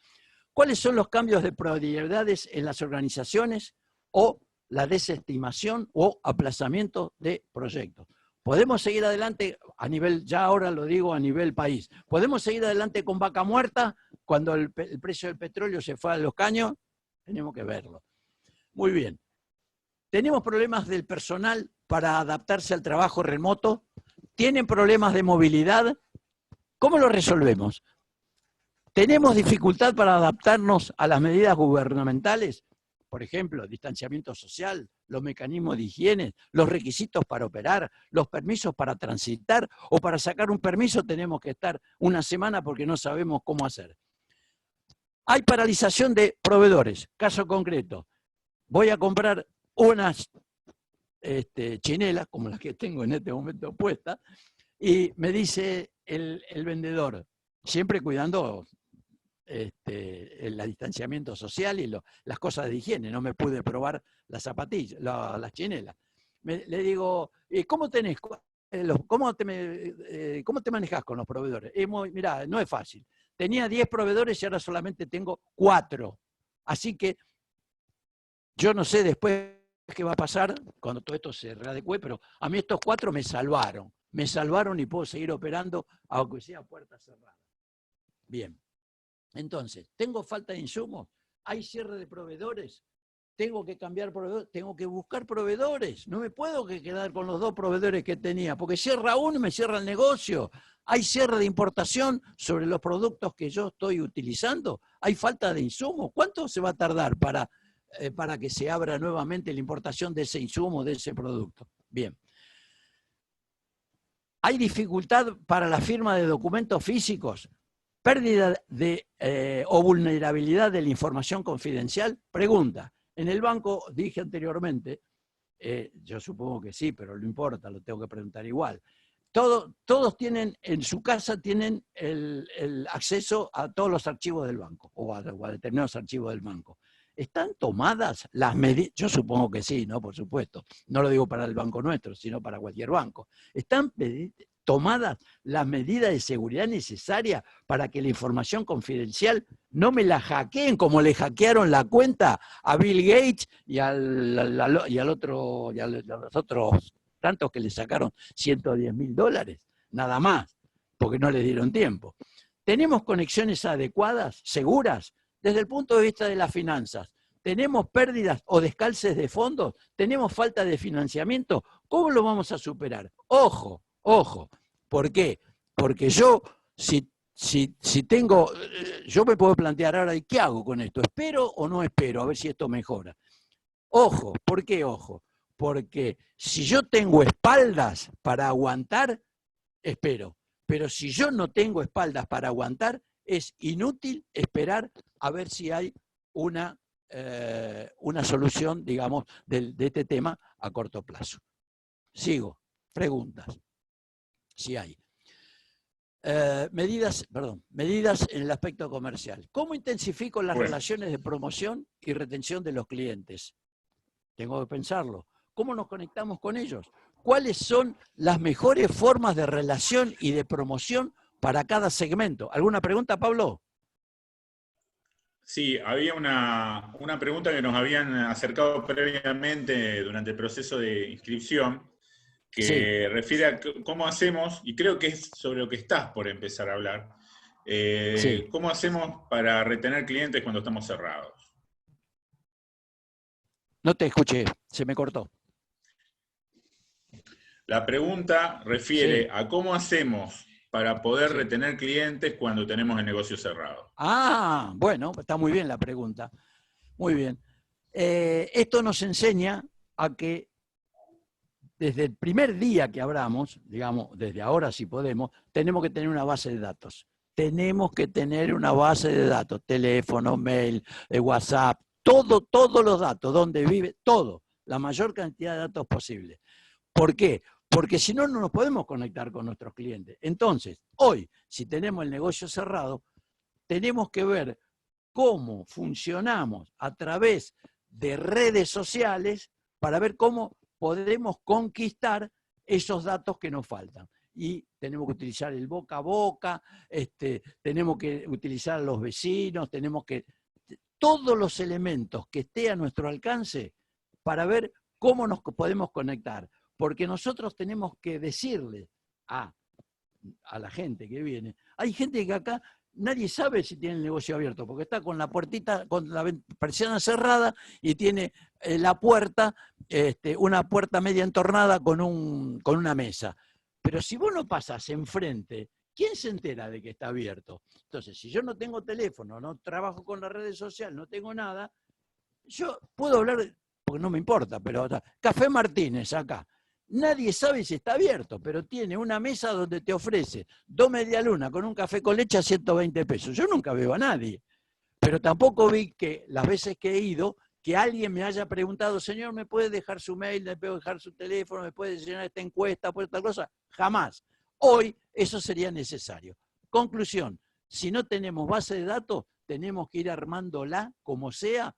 ¿Cuáles son los cambios de prioridades en las organizaciones o la desestimación o aplazamiento de proyectos? ¿Podemos seguir adelante a nivel, ya ahora lo digo a nivel país, podemos seguir adelante con vaca muerta cuando el precio del petróleo se fue a los caños? Tenemos que verlo. Muy bien. ¿Tenemos problemas del personal para adaptarse al trabajo remoto? ¿Tienen problemas de movilidad? ¿Cómo lo resolvemos? ¿Tenemos dificultad para adaptarnos a las medidas gubernamentales? Por ejemplo, distanciamiento social, los mecanismos de higiene, los requisitos para operar, los permisos para transitar, o para sacar un permiso tenemos que estar una semana porque no sabemos cómo hacer. Hay paralización de proveedores. Caso concreto, voy a comprar unas chinelas, como las que tengo en este momento puestas, y me dice el vendedor, siempre cuidando el distanciamiento social y las cosas de higiene, no me pude probar las zapatillas, las chinelas. Le digo, ¿cómo tenés? ¿Cómo te manejás con los proveedores? Mirá, no es fácil. Tenía 10 proveedores y ahora solamente tengo 4. Así que yo no sé después qué va a pasar cuando todo esto se readecue, pero a mí estos 4 me salvaron. Me salvaron y puedo seguir operando aunque sea puerta cerrada. Bien. Entonces, ¿tengo falta de insumos? ¿Hay cierre de proveedores? ¿Tengo que cambiar proveedores? Tengo que buscar proveedores. No me puedo quedar con los 2 proveedores que tenía, porque cierra uno y me cierra el negocio. ¿Hay cierre de importación sobre los productos que yo estoy utilizando? ¿Hay falta de insumos? ¿Cuánto se va a tardar para que se abra nuevamente la importación de ese insumo, de ese producto? Bien. ¿Hay dificultad para la firma de documentos físicos? ¿Pérdida o vulnerabilidad de la información confidencial? Pregunta. En el banco, dije anteriormente, yo supongo que sí, pero no importa, lo tengo que preguntar igual. Todos tienen, en su casa tienen el acceso a todos los archivos del banco, o a determinados archivos del banco. ¿Están tomadas las medidas? Yo supongo que sí, ¿no? Por supuesto. No lo digo para el banco nuestro, sino para cualquier banco. ¿Están tomadas las medidas de seguridad necesarias para que la información confidencial no me la hackeen como le hackearon la cuenta a Bill Gates y a los otros tantos que le sacaron $110.000, nada más, porque no le dieron tiempo. ¿Tenemos conexiones adecuadas, seguras, desde el punto de vista de las finanzas? ¿Tenemos pérdidas o descalces de fondos? ¿Tenemos falta de financiamiento? ¿Cómo lo vamos a superar? Ojo, ojo. ¿Por qué? Porque yo, si tengo, yo me puedo plantear ahora, ¿y qué hago con esto? ¿Espero o no espero? A ver si esto mejora. Ojo, ¿por qué ojo? Porque si yo tengo espaldas para aguantar, espero. Pero si yo no tengo espaldas para aguantar, es inútil esperar a ver si hay una solución, digamos, de este tema a corto plazo. Sigo. Preguntas. Si hay. Medidas en el aspecto comercial. ¿Cómo intensifico las relaciones de promoción y retención de los clientes? Tengo que pensarlo. ¿Cómo nos conectamos con ellos? ¿Cuáles son las mejores formas de relación y de promoción para cada segmento? ¿Alguna pregunta, Pablo? Sí, había una pregunta que nos habían acercado previamente durante el proceso de inscripción, que refiere a cómo hacemos, y creo que es sobre lo que estás por empezar a hablar, cómo hacemos para retener clientes cuando estamos cerrados. No te escuché, se me cortó. La pregunta refiere a cómo hacemos para poder retener clientes cuando tenemos el negocio cerrado. Ah, bueno, está muy bien la pregunta. Muy bien. Esto nos enseña a que desde el primer día que abramos, digamos, desde ahora si podemos, tenemos que tener una base de datos. Tenemos que tener una base de datos, teléfono, mail, WhatsApp, todos los datos, dónde vive, todo, la mayor cantidad de datos posible. ¿Por qué? Porque si no, no nos podemos conectar con nuestros clientes. Entonces, hoy, si tenemos el negocio cerrado, tenemos que ver cómo funcionamos a través de redes sociales para ver cómo podemos conquistar esos datos que nos faltan. Y tenemos que utilizar el boca a boca, tenemos que utilizar a los vecinos, tenemos que... Todos los elementos que esté a nuestro alcance para ver cómo nos podemos conectar. Porque nosotros tenemos que decirle a la gente que viene, hay gente que acá nadie sabe si tiene el negocio abierto, porque está con la puertita, con la persiana cerrada y tiene la puerta, una puerta media entornada con una mesa. Pero si vos no pasás enfrente, ¿quién se entera de que está abierto? Entonces, si yo no tengo teléfono, no trabajo con las redes sociales, no tengo nada, yo puedo hablar, porque no me importa, pero Café Martínez acá. Nadie sabe si está abierto, pero tiene una mesa donde te ofrece 2 medialunas con un café con leche a 120 pesos. Yo nunca veo a nadie, pero tampoco vi que las veces que he ido, que alguien me haya preguntado, señor, ¿me puede dejar su mail, me puede dejar su teléfono, me puede llenar esta encuesta, puede tal cosa? Jamás. Hoy eso sería necesario. Conclusión, si no tenemos base de datos, tenemos que ir armándola como sea,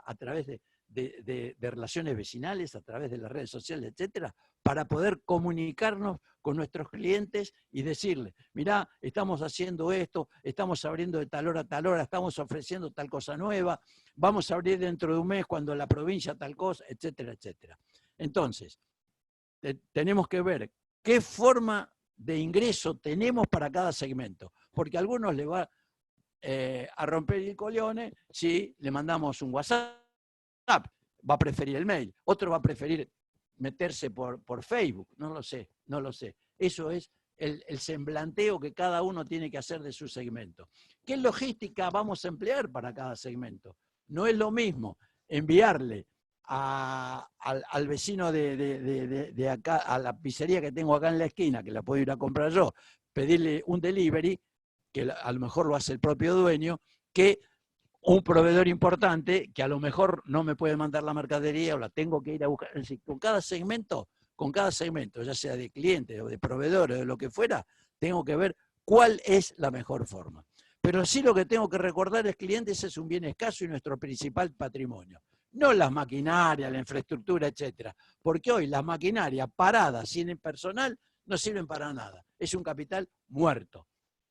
a través de relaciones vecinales, a través de las redes sociales, etcétera, para poder comunicarnos con nuestros clientes y decirles, mirá, estamos haciendo esto, estamos abriendo de tal hora a tal hora, estamos ofreciendo tal cosa nueva, vamos a abrir dentro de un mes cuando la provincia tal cosa, etcétera, etcétera. Entonces, tenemos que ver qué forma de ingreso tenemos para cada segmento, porque a algunos les va a romper el coleone si le mandamos un WhatsApp, va a preferir el mail, otro va a preferir meterse por Facebook, no lo sé. Eso es el semblanteo que cada uno tiene que hacer de su segmento. ¿Qué logística vamos a emplear para cada segmento? No es lo mismo enviarle al vecino de acá, a la pizzería que tengo acá en la esquina, que la puedo ir a comprar yo, pedirle un delivery, que a lo mejor lo hace el propio dueño, que un proveedor importante que a lo mejor no me puede mandar la mercadería o la tengo que ir a buscar. Es decir, con cada segmento, ya sea de clientes o de proveedores o de lo que fuera, tengo que ver cuál es la mejor forma. Pero sí lo que tengo que recordar es que clientes es un bien escaso y nuestro principal patrimonio. No las maquinarias, la infraestructura, etcétera. Porque hoy las maquinarias paradas, sin personal, no sirven para nada. Es un capital muerto.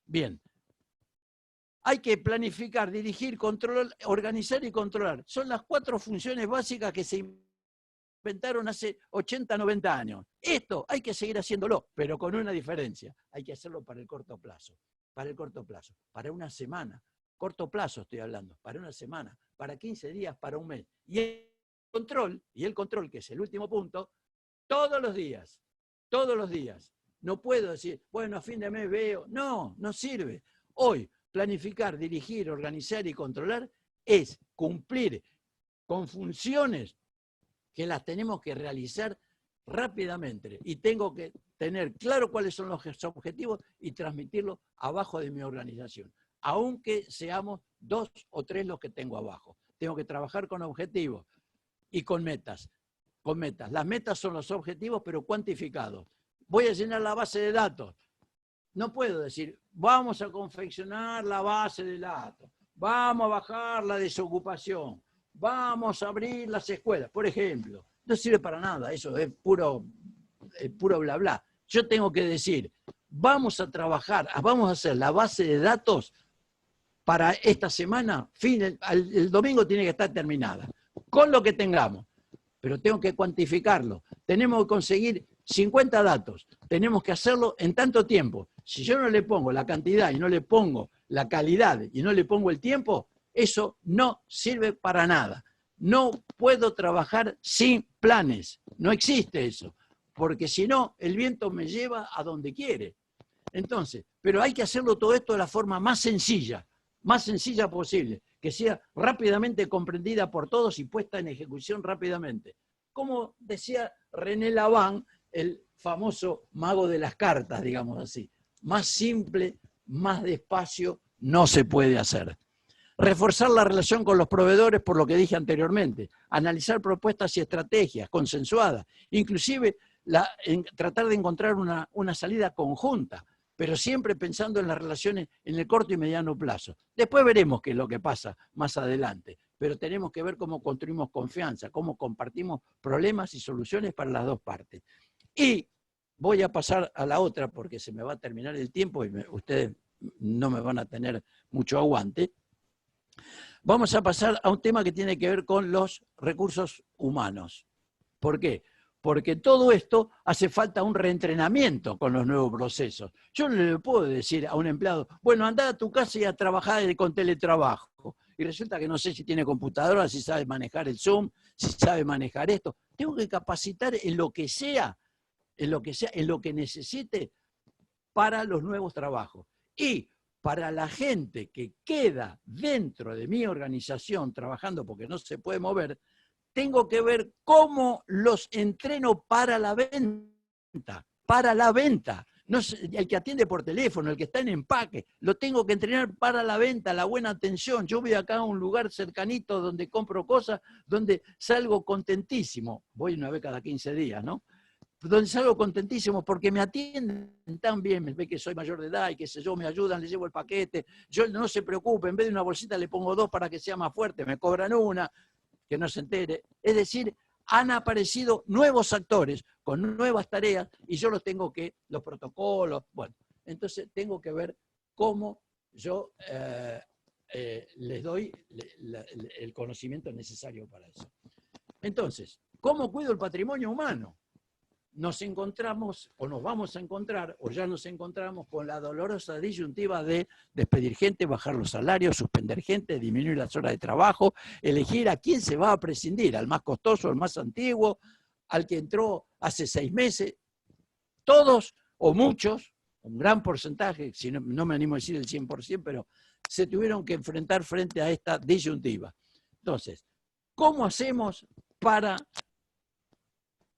Bien. Hay que planificar, dirigir, controlar, organizar y controlar. Son las 4 funciones básicas que se inventaron hace 80, 90 años. Esto hay que seguir haciéndolo, pero con una diferencia. Hay que hacerlo para el corto plazo. Para el corto plazo. Para una semana. Corto plazo estoy hablando. Para una semana. Para 15 días, para un mes. Y el control, que es el último punto, todos los días. Todos los días. No puedo decir, bueno, a fin de mes veo. No, no sirve. Hoy, planificar, dirigir, organizar y controlar es cumplir con funciones que las tenemos que realizar rápidamente. Y tengo que tener claro cuáles son los objetivos y transmitirlos abajo de mi organización. Aunque seamos 2 o 3 los que tengo abajo. Tengo que trabajar con objetivos y con metas. Con metas. Las metas son los objetivos, pero cuantificados. Voy a llenar la base de datos. No puedo decir, vamos a confeccionar la base de datos, vamos a bajar la desocupación, vamos a abrir las escuelas, por ejemplo. No sirve para nada, eso es puro bla bla. Yo tengo que decir, vamos a trabajar, vamos a hacer la base de datos para esta semana, el domingo tiene que estar terminada, con lo que tengamos, pero tengo que cuantificarlo. Tenemos que conseguir 50 datos, tenemos que hacerlo en tanto tiempo. Si yo no le pongo la cantidad y no le pongo la calidad y no le pongo el tiempo, eso no sirve para nada. No puedo trabajar sin planes, no existe eso, porque si no, el viento me lleva a donde quiere. Entonces, pero hay que hacerlo todo esto de la forma más sencilla posible, que sea rápidamente comprendida por todos y puesta en ejecución rápidamente. Como decía René Laván, el famoso mago de las cartas, digamos así. Más simple, más despacio, no se puede hacer. Reforzar la relación con los proveedores, por lo que dije anteriormente. Analizar propuestas y estrategias consensuadas. Inclusive tratar de encontrar una salida conjunta, pero siempre pensando en las relaciones en el corto y mediano plazo. Después veremos qué es lo que pasa más adelante, pero tenemos que ver cómo construimos confianza, cómo compartimos problemas y soluciones para las dos partes. Y voy a pasar a la otra porque se me va a terminar el tiempo y ustedes no me van a tener mucho aguante. Vamos a pasar a un tema que tiene que ver con los recursos humanos. ¿Por qué? Porque todo esto hace falta un reentrenamiento con los nuevos procesos. Yo no le puedo decir a un empleado, bueno, anda a tu casa y a trabajar con teletrabajo. Y resulta que no sé si tiene computadora, si sabe manejar el Zoom, si sabe manejar esto. Tengo que capacitar en lo que sea, en lo que necesite para los nuevos trabajos. Y para la gente que queda dentro de mi organización trabajando porque no se puede mover, tengo que ver cómo los entreno para la venta, para la venta. No sé, el que atiende por teléfono, el que está en empaque, lo tengo que entrenar para la venta, la buena atención. Yo voy acá a un lugar cercanito donde compro cosas, donde salgo contentísimo. Voy una vez cada 15 días, ¿no? Donde salgo contentísimo porque me atienden tan bien, me ve que soy mayor de edad y qué sé yo, me ayudan, les llevo el paquete. Yo no se preocupe, en vez de una bolsita le pongo 2 para que sea más fuerte, me cobran una, que no se entere. Es decir, han aparecido nuevos actores con nuevas tareas y yo los protocolos, bueno, entonces tengo que ver cómo yo les doy el conocimiento necesario para eso. Entonces, ¿cómo cuido el patrimonio humano? Nos encontramos, o nos vamos a encontrar, o ya nos encontramos con la dolorosa disyuntiva de despedir gente, bajar los salarios, suspender gente, disminuir las horas de trabajo, elegir a quién se va a prescindir, al más costoso, al más antiguo, al que entró hace 6 meses. Todos, o muchos, un gran porcentaje, si no me animo a decir el 100%, pero se tuvieron que enfrentar frente a esta disyuntiva. Entonces, ¿cómo hacemos para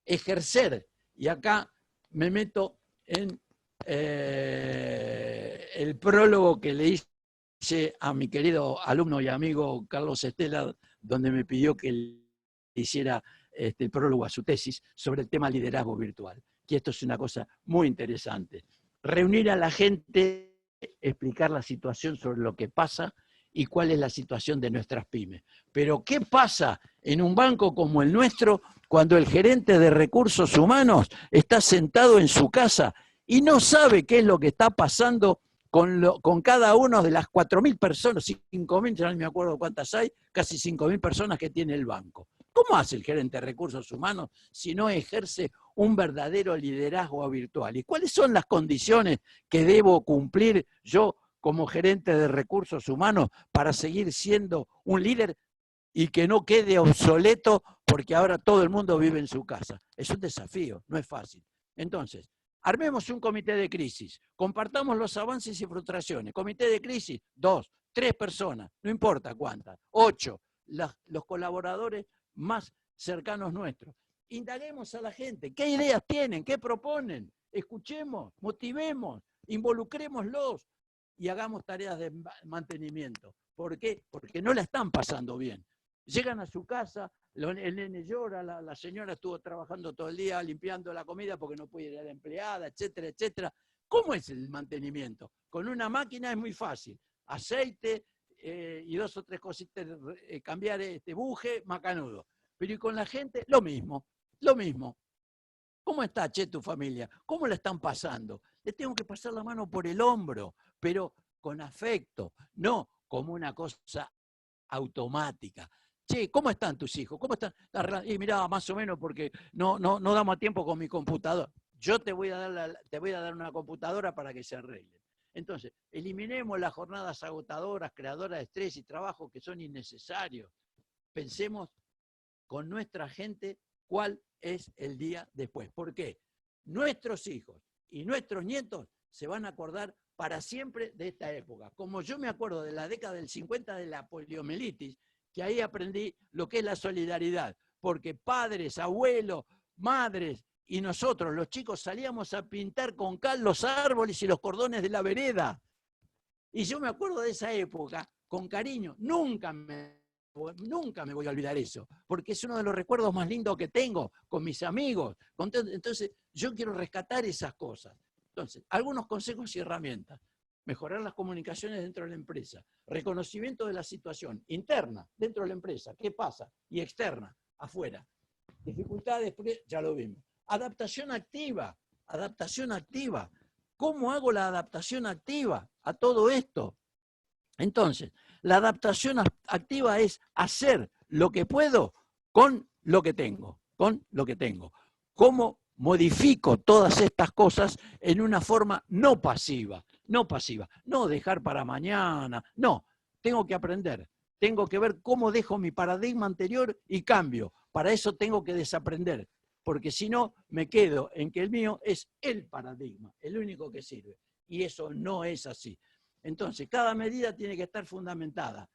ejercer? Y acá me meto en el prólogo que le hice a mi querido alumno y amigo Carlos Estela, donde me pidió que le hiciera el prólogo a su tesis sobre el tema liderazgo virtual. Que esto es una cosa muy interesante. Reunir a la gente, explicar la situación sobre lo que pasa y cuál es la situación de nuestras pymes. Pero ¿qué pasa en un banco como el nuestro cuando el gerente de recursos humanos está sentado en su casa y no sabe qué es lo que está pasando con cada una de las 4.000 personas, 5.000, ya no me acuerdo cuántas hay, casi 5.000 personas que tiene el banco? ¿Cómo hace el gerente de recursos humanos si no ejerce un verdadero liderazgo virtual? ¿Y cuáles son las condiciones que debo cumplir yo como gerente de recursos humanos para seguir siendo un líder y que no quede obsoleto porque ahora todo el mundo vive en su casa? Es un desafío, no es fácil. Entonces, armemos un comité de crisis, compartamos los avances y frustraciones. Comité de crisis, 2, 3 personas, no importa cuántas, 8, los colaboradores más cercanos nuestros. Indaguemos a la gente, ¿qué ideas tienen? ¿Qué proponen? Escuchemos, motivemos, involucrémoslos y hagamos tareas de mantenimiento. ¿Por qué? Porque no la están pasando bien. Llegan a su casa, el nene llora, la señora estuvo trabajando todo el día limpiando la comida porque no puede ir a la empleada, etcétera, etcétera. ¿Cómo es el mantenimiento? Con una máquina es muy fácil. Aceite y 2 o 3 cositas, cambiar este buje, macanudo. Pero y con la gente, lo mismo, lo mismo. ¿Cómo está, che, tu familia? ¿Cómo la están pasando? Le tengo que pasar la mano por el hombro, pero con afecto, no como una cosa automática. Che, ¿cómo están tus hijos? ¿Cómo están? Y mirá, más o menos porque no damos tiempo con mi computadora. Yo te voy a dar una computadora para que se arregle. Entonces, eliminemos las jornadas agotadoras, creadoras de estrés y trabajo que son innecesarios. Pensemos con nuestra gente cuál es el día después. ¿Por qué? Nuestros hijos y nuestros nietos se van a acordar para siempre de esta época. Como yo me acuerdo de la década del 50 de la poliomielitis, que ahí aprendí lo que es la solidaridad, porque padres, abuelos, madres y nosotros, los chicos, salíamos a pintar con cal los árboles y los cordones de la vereda. Y yo me acuerdo de esa época con cariño. Nunca me voy a olvidar eso, porque es uno de los recuerdos más lindos que tengo con mis amigos. Entonces, yo quiero rescatar esas cosas. Entonces, algunos consejos y herramientas. Mejorar las comunicaciones dentro de la empresa. Reconocimiento de la situación interna dentro de la empresa. ¿Qué pasa? Y externa, afuera. Dificultades, ya lo vimos. Adaptación activa. Adaptación activa. ¿Cómo hago la adaptación activa a todo esto? Entonces, la adaptación activa es hacer lo que puedo con lo que tengo, ¿Cómo modifico todas estas cosas en una forma no pasiva? No dejar para mañana, no, tengo que aprender, tengo que ver cómo dejo mi paradigma anterior y cambio. Para eso tengo que desaprender, porque si no, me quedo en que el mío es el paradigma, el único que sirve. Y eso no es así. Entonces, cada medida tiene que estar fundamentada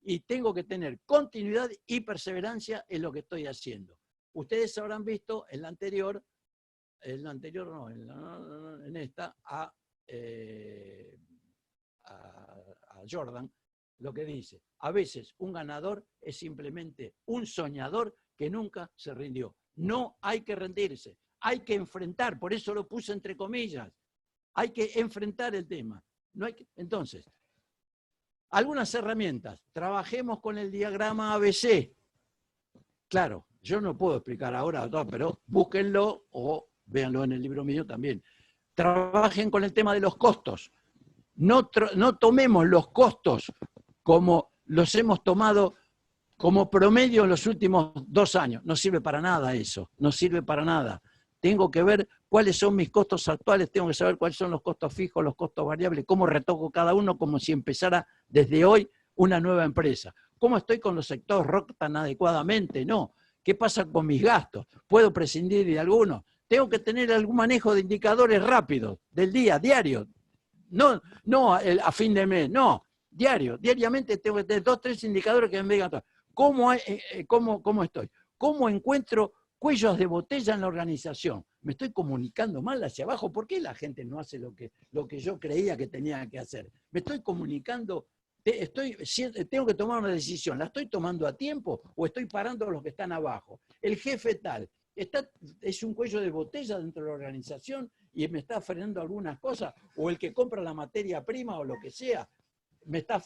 y tengo que tener continuidad y perseverancia en lo que estoy haciendo. Ustedes habrán visto en esta, a Jordan, lo que dice: a veces un ganador es simplemente un soñador que nunca se rindió. No hay que rendirse, hay que enfrentar, por eso lo puse entre comillas, hay que enfrentar el tema. No hay que, entonces, algunas herramientas. Trabajemos con el diagrama ABC. Claro, yo no puedo explicar ahora, pero búsquenlo o véanlo en el libro mío también. Trabajen con el tema de los costos. No tomemos los costos como los hemos tomado como promedio en los últimos 2 años. No sirve para nada eso, no sirve para nada. Tengo que ver cuáles son mis costos actuales, tengo que saber cuáles son los costos fijos, los costos variables, cómo retoco cada uno como si empezara desde hoy una nueva empresa. ¿Cómo estoy con los sectores ROC tan adecuadamente? No. ¿Qué pasa con mis gastos? ¿Puedo prescindir de algunos? Tengo que tener algún manejo de indicadores rápidos, del día, diario. No a fin de mes, no. Diariamente tengo que tener 2 o 3 indicadores que me digan cómo estoy. ¿Cómo encuentro cuellos de botella en la organización? ¿Me estoy comunicando mal hacia abajo? ¿Por qué la gente no hace lo que yo creía que tenía que hacer? ¿Me estoy comunicando? Tengo que tomar una decisión. ¿La estoy tomando a tiempo o estoy parando a los que están abajo? El jefe tal, es un cuello de botella dentro de la organización y me está frenando algunas cosas, o el que compra la materia prima o lo que sea,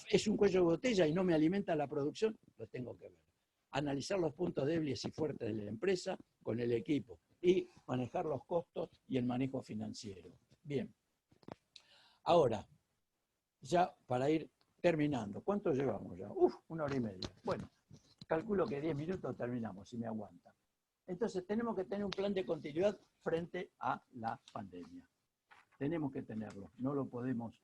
es un cuello de botella y no me alimenta la producción. Lo tengo que ver. Analizar los puntos débiles y fuertes de la empresa con el equipo y manejar los costos y el manejo financiero. Bien. Ahora, ya para ir terminando, ¿cuánto llevamos ya? 1 hora y media. Bueno, calculo que 10 minutos terminamos, si me aguantan. Entonces tenemos que tener un plan de continuidad frente a la pandemia. Tenemos que tenerlo, no lo podemos.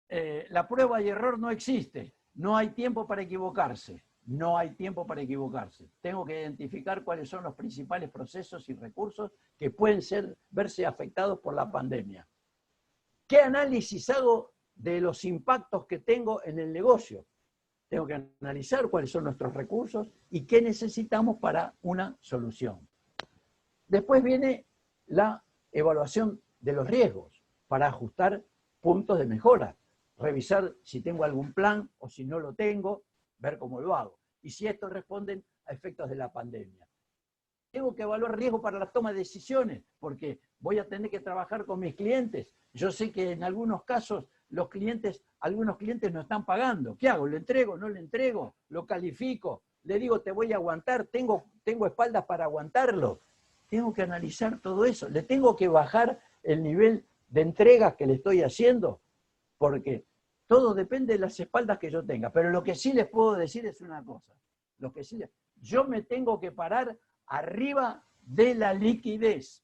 La prueba y error no existe, no hay tiempo para equivocarse, no hay tiempo para equivocarse. Tengo que identificar cuáles son los principales procesos y recursos que pueden verse afectados por la pandemia. ¿Qué análisis hago de los impactos que tengo en el negocio? Tengo que analizar cuáles son nuestros recursos y qué necesitamos para una solución. Después viene la evaluación de los riesgos para ajustar puntos de mejora. Revisar si tengo algún plan o si no lo tengo, ver cómo lo hago. Y si estos responden a efectos de la pandemia. Tengo que evaluar riesgo para la toma de decisiones, porque voy a tener que trabajar con mis clientes. Yo sé que en algunos casos algunos clientes no están pagando. ¿Qué hago? ¿Le entrego? ¿No le entrego? ¿Lo califico? ¿Le digo te voy a aguantar? ¿Tengo espaldas para aguantarlo? Tengo que analizar todo eso. ¿Le tengo que bajar el nivel de entregas que le estoy haciendo? Porque todo depende de las espaldas que yo tenga. Pero lo que sí les puedo decir es una cosa. Yo me tengo que parar arriba de la liquidez.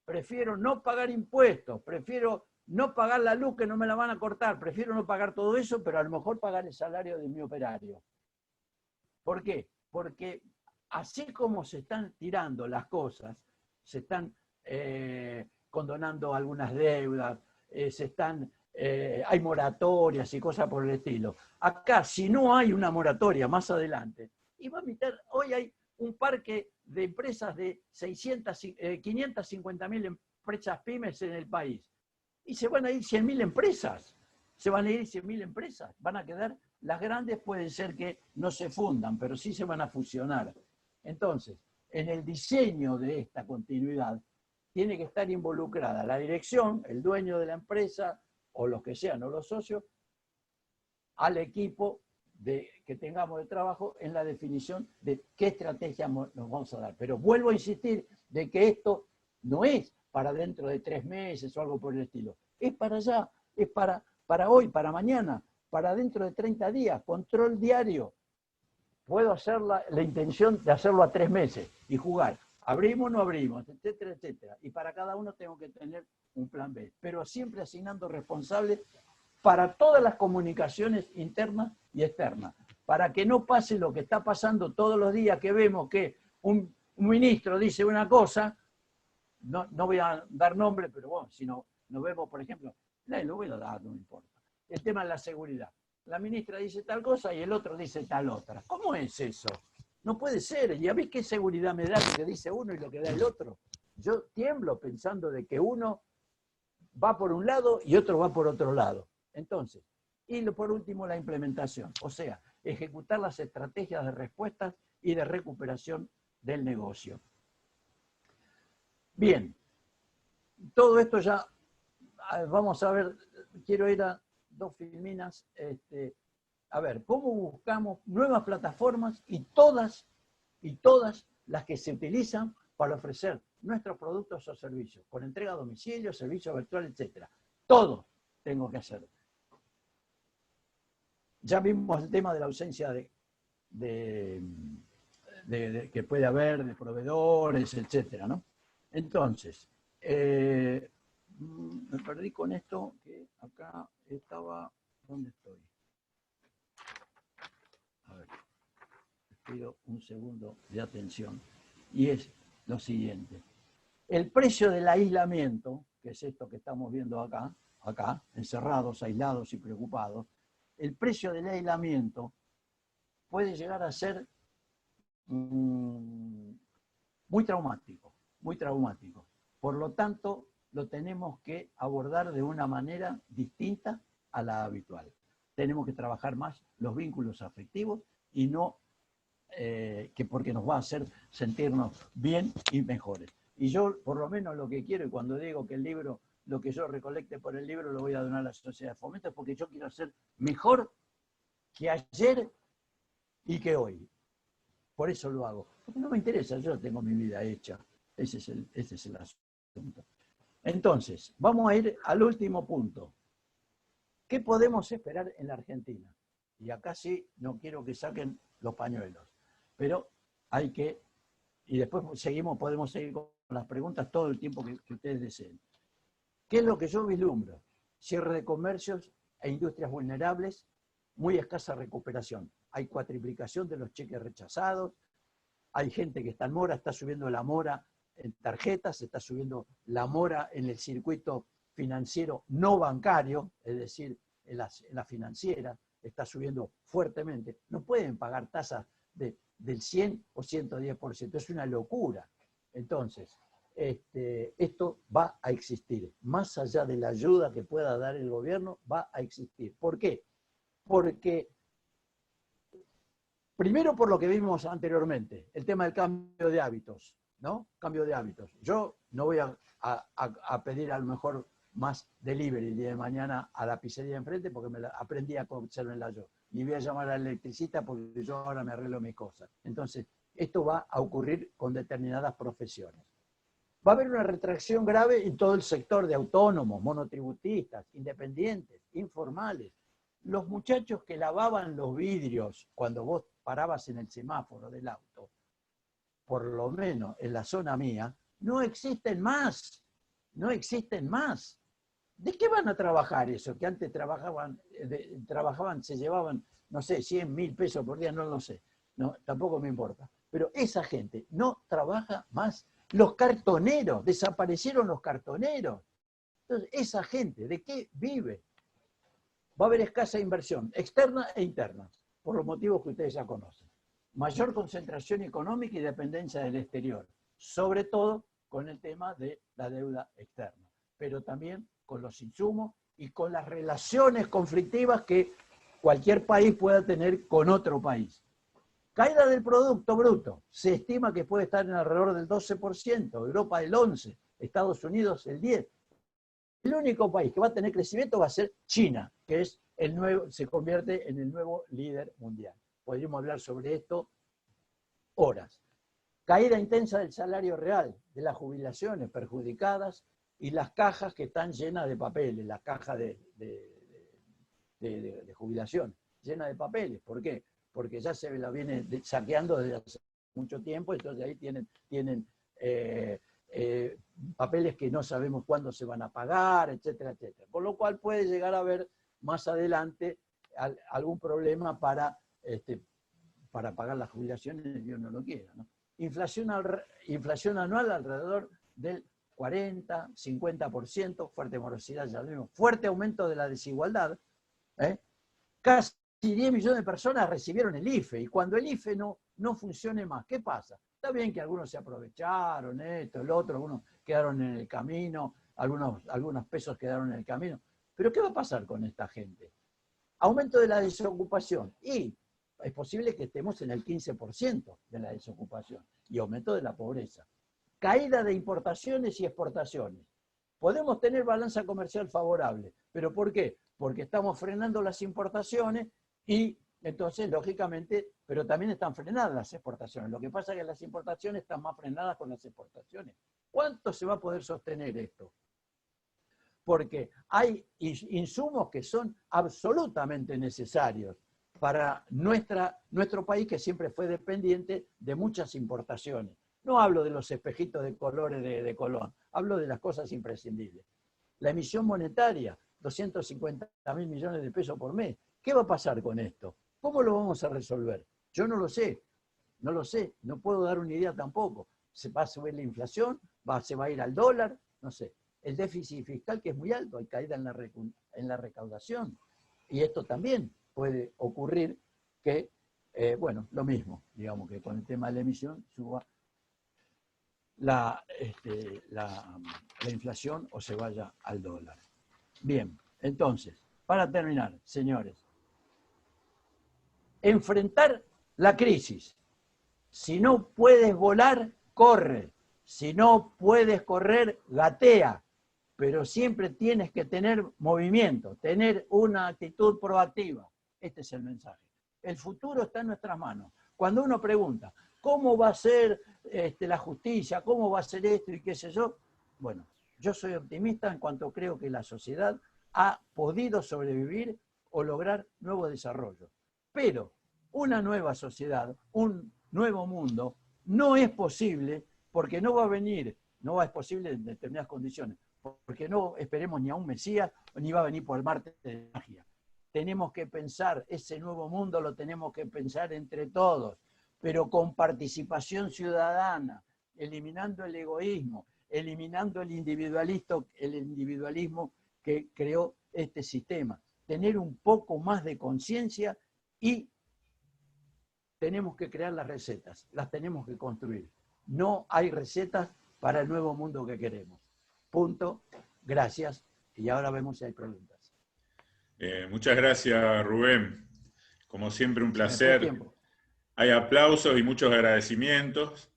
Prefiero no pagar impuestos, prefiero no pagar la luz que no me la van a cortar, prefiero no pagar todo eso, pero a lo mejor pagar el salario de mi operario. ¿Por qué? Porque así como se están tirando las cosas, se están condonando algunas deudas, hay moratorias y cosas por el estilo. Acá, si no hay una moratoria más adelante, y va a meter, hoy hay un parque de empresas de 550.000 empresas pymes en el país. Y se van a ir 100.000 empresas. Se van a ir 100.000 empresas. Van a quedar, las grandes pueden ser que no se fundan, pero sí se van a fusionar. Entonces, en el diseño de esta continuidad, tiene que estar involucrada la dirección, el dueño de la empresa, o los que sean, o los socios, al equipo que tengamos de trabajo en la definición de qué estrategia nos vamos a dar. Pero vuelvo a insistir de que esto no es para dentro de 3 meses o algo por el estilo. Es para allá, es para hoy, para mañana, para dentro de 30 días, control diario. Puedo hacer la intención de hacerlo a 3 meses y jugar. Abrimos o no abrimos, etcétera, etcétera. Y para cada uno tengo que tener un plan B. Pero siempre asignando responsables para todas las comunicaciones internas y externas, para que no pase lo que está pasando todos los días que vemos que un ministro dice una cosa, no voy a dar nombre, pero bueno, si no, nos vemos, por ejemplo, lo voy a dar, no me importa, el tema de la seguridad. La ministra dice tal cosa y el otro dice tal otra. ¿Cómo es eso? No puede ser. ¿Y a mí qué seguridad me da lo que dice uno y lo que da el otro? Yo tiemblo pensando de que uno va por un lado y otro va por otro lado. Entonces, y por último la implementación, o sea, ejecutar las estrategias de respuestas y de recuperación del negocio. Bien, todo esto ya, vamos a ver, quiero ir a 2 filminas, a ver, cómo buscamos nuevas plataformas y todas las que se utilizan para ofrecer nuestros productos o servicios, con entrega a domicilio, servicio virtual, etc. Todo tengo que hacer. Ya vimos el tema de la ausencia que puede haber de proveedores, etc., ¿no? Entonces, me perdí con esto, que acá estaba, ¿dónde estoy? A ver, pido un segundo de atención. Y es lo siguiente. El precio del aislamiento, que es esto que estamos viendo acá, encerrados, aislados y preocupados, el precio del aislamiento puede llegar a ser muy traumático, muy traumático. Por lo tanto, lo tenemos que abordar de una manera distinta a la habitual. Tenemos que trabajar más los vínculos afectivos y no que porque nos va a hacer sentirnos bien y mejores. Y yo, por lo menos, lo que quiero, y cuando digo que el libro, lo que yo recolecte por el libro lo voy a donar a la Sociedad de Fomento, es porque yo quiero ser mejor que ayer y que hoy. Por eso lo hago. Porque no me interesa, yo tengo mi vida hecha. Ese es el asunto. Entonces, vamos a ir al último punto. ¿Qué podemos esperar en la Argentina? Y acá sí, no quiero que saquen los pañuelos. Pero hay que, y después podemos seguir con las preguntas todo el tiempo que ustedes deseen. ¿Qué es lo que yo vislumbro? Cierre de comercios e industrias vulnerables, muy escasa recuperación. Hay cuatriplicación de los cheques rechazados, hay gente que está en mora, está subiendo la mora en tarjetas, está subiendo la mora en el circuito financiero no bancario, es decir, en la financiera, está subiendo fuertemente. No pueden pagar tasas del 100 o 110%, es una locura. Entonces, esto va a existir. Más allá de la ayuda que pueda dar el gobierno, va a existir. ¿Por qué? Porque, primero por lo que vimos anteriormente, el tema del cambio de hábitos, ¿no? Cambio de hábitos. Yo no voy a pedir a lo mejor más delivery el día de mañana a la pizzería de enfrente porque aprendí a hacerlo yo. Ni voy a llamar al electricista porque yo ahora me arreglo mis cosas. Entonces, esto va a ocurrir con determinadas profesiones. Va a haber una retracción grave en todo el sector de autónomos, monotributistas, independientes, informales. Los muchachos que lavaban los vidrios cuando vos parabas en el semáforo del auto, por lo menos en la zona mía, no existen más. No existen más. ¿De qué van a trabajar eso? Que antes trabajaban, se llevaban, no sé, 100.000 pesos por día, no lo sé. No, tampoco me importa. Pero esa gente no trabaja más. Los cartoneros, desaparecieron los cartoneros. Entonces, esa gente, ¿de qué vive? Va a haber escasa inversión, externa e interna, por los motivos que ustedes ya conocen. Mayor concentración económica y dependencia del exterior, sobre todo con el tema de la deuda externa, pero también con los insumos y con las relaciones conflictivas que cualquier país pueda tener con otro país. Caída del Producto Bruto. Se estima que puede estar en alrededor del 12%, Europa del 11%, Estados Unidos el 10%. El único país que va a tener crecimiento va a ser China, que es se convierte en el nuevo líder mundial. Podríamos hablar sobre esto horas. Caída intensa del salario real, de las jubilaciones perjudicadas y las cajas que están llenas de papeles, las cajas de jubilación llenas de papeles. ¿Por qué? Porque ya se la viene saqueando desde hace mucho tiempo, entonces ahí tienen papeles que no sabemos cuándo se van a pagar, etcétera, etcétera. Por lo cual puede llegar a haber más adelante algún problema para pagar las jubilaciones, Dios no lo quiera, ¿no? Inflación anual alrededor del 40, 50%, fuerte morosidad, ya lo vimos, fuerte aumento de la desigualdad, casi 10 millones de personas recibieron el IFE, y cuando el IFE no funcione más, ¿qué pasa? Está bien que algunos se aprovecharon, esto, el otro, algunos quedaron en el camino, algunos pesos quedaron en el camino, pero ¿qué va a pasar con esta gente? Aumento de la desocupación, y es posible que estemos en el 15% de la desocupación, y aumento de la pobreza. Caída de importaciones y exportaciones. Podemos tener balanza comercial favorable, ¿pero por qué? Porque estamos frenando las importaciones y entonces, lógicamente, pero también están frenadas las exportaciones. Lo que pasa es que las importaciones están más frenadas con las exportaciones. ¿Cuánto se va a poder sostener esto? Porque hay insumos que son absolutamente necesarios para nuestro país, que siempre fue dependiente de muchas importaciones. No hablo de los espejitos de colores de Colón, hablo de las cosas imprescindibles. La emisión monetaria, 250.000 millones de pesos por mes. ¿Qué va a pasar con esto? ¿Cómo lo vamos a resolver? Yo no lo sé, no puedo dar una idea tampoco. ¿Se va a subir la inflación? ¿Se va a ir al dólar? No sé. El déficit fiscal, que es muy alto, hay caída en la recaudación. Y esto también puede ocurrir que, lo mismo, digamos que con el tema de la emisión suba la inflación o se vaya al dólar. Bien, entonces, para terminar, señores, enfrentar la crisis. Si no puedes volar, corre. Si no puedes correr, gatea. Pero siempre tienes que tener movimiento, tener una actitud proactiva. Este es el mensaje. El futuro está en nuestras manos. Cuando uno pregunta, ¿cómo va a ser la justicia? ¿Cómo va a ser esto? Y qué sé yo. Bueno, yo soy optimista en cuanto creo que la sociedad ha podido sobrevivir o lograr nuevo desarrollo. Pero una nueva sociedad, un nuevo mundo, no es posible porque no va a venir, no va a ser posible en determinadas condiciones, porque no esperemos ni a un Mesías, ni va a venir por el Marte de magia. Tenemos que pensar, ese nuevo mundo lo tenemos que pensar entre todos, pero con participación ciudadana, eliminando el egoísmo, eliminando el individualismo que creó este sistema. Tener un poco más de conciencia y tenemos que crear las recetas, las tenemos que construir. No hay recetas para el nuevo mundo que queremos. Punto. Gracias. Y ahora vemos si hay preguntas. Muchas gracias, Rubén. Como siempre, un placer. Hay aplausos y muchos agradecimientos.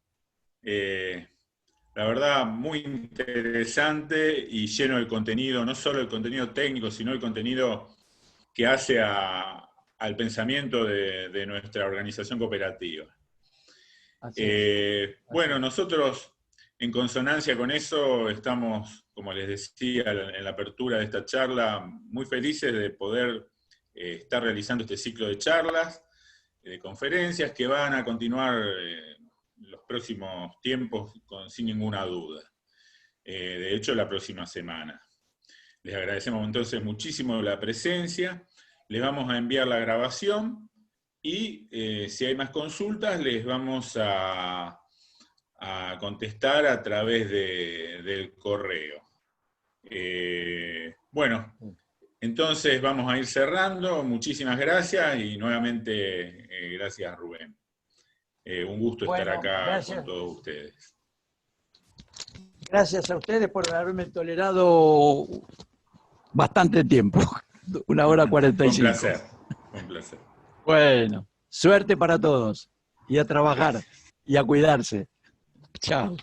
La verdad, muy interesante y lleno de contenido, no solo el contenido técnico, sino el contenido que hace al pensamiento de nuestra organización cooperativa. Bueno, nosotros, en consonancia con eso, estamos, como les decía en la apertura de esta charla, muy felices de poder estar realizando este ciclo de charlas, de conferencias que van a continuar los próximos tiempos sin ninguna duda. De hecho, la próxima semana. Les agradecemos entonces muchísimo la presencia. Les vamos a enviar la grabación y si hay más consultas les vamos a contestar a través del correo. Bueno, entonces vamos a ir cerrando. Muchísimas gracias y nuevamente gracias, Rubén. Un gusto estar acá con todos ustedes. Gracias a ustedes por haberme tolerado bastante tiempo. 1:45. Un placer, un placer. Bueno, suerte para todos. Y a trabajar. Gracias. Y a cuidarse. Chao.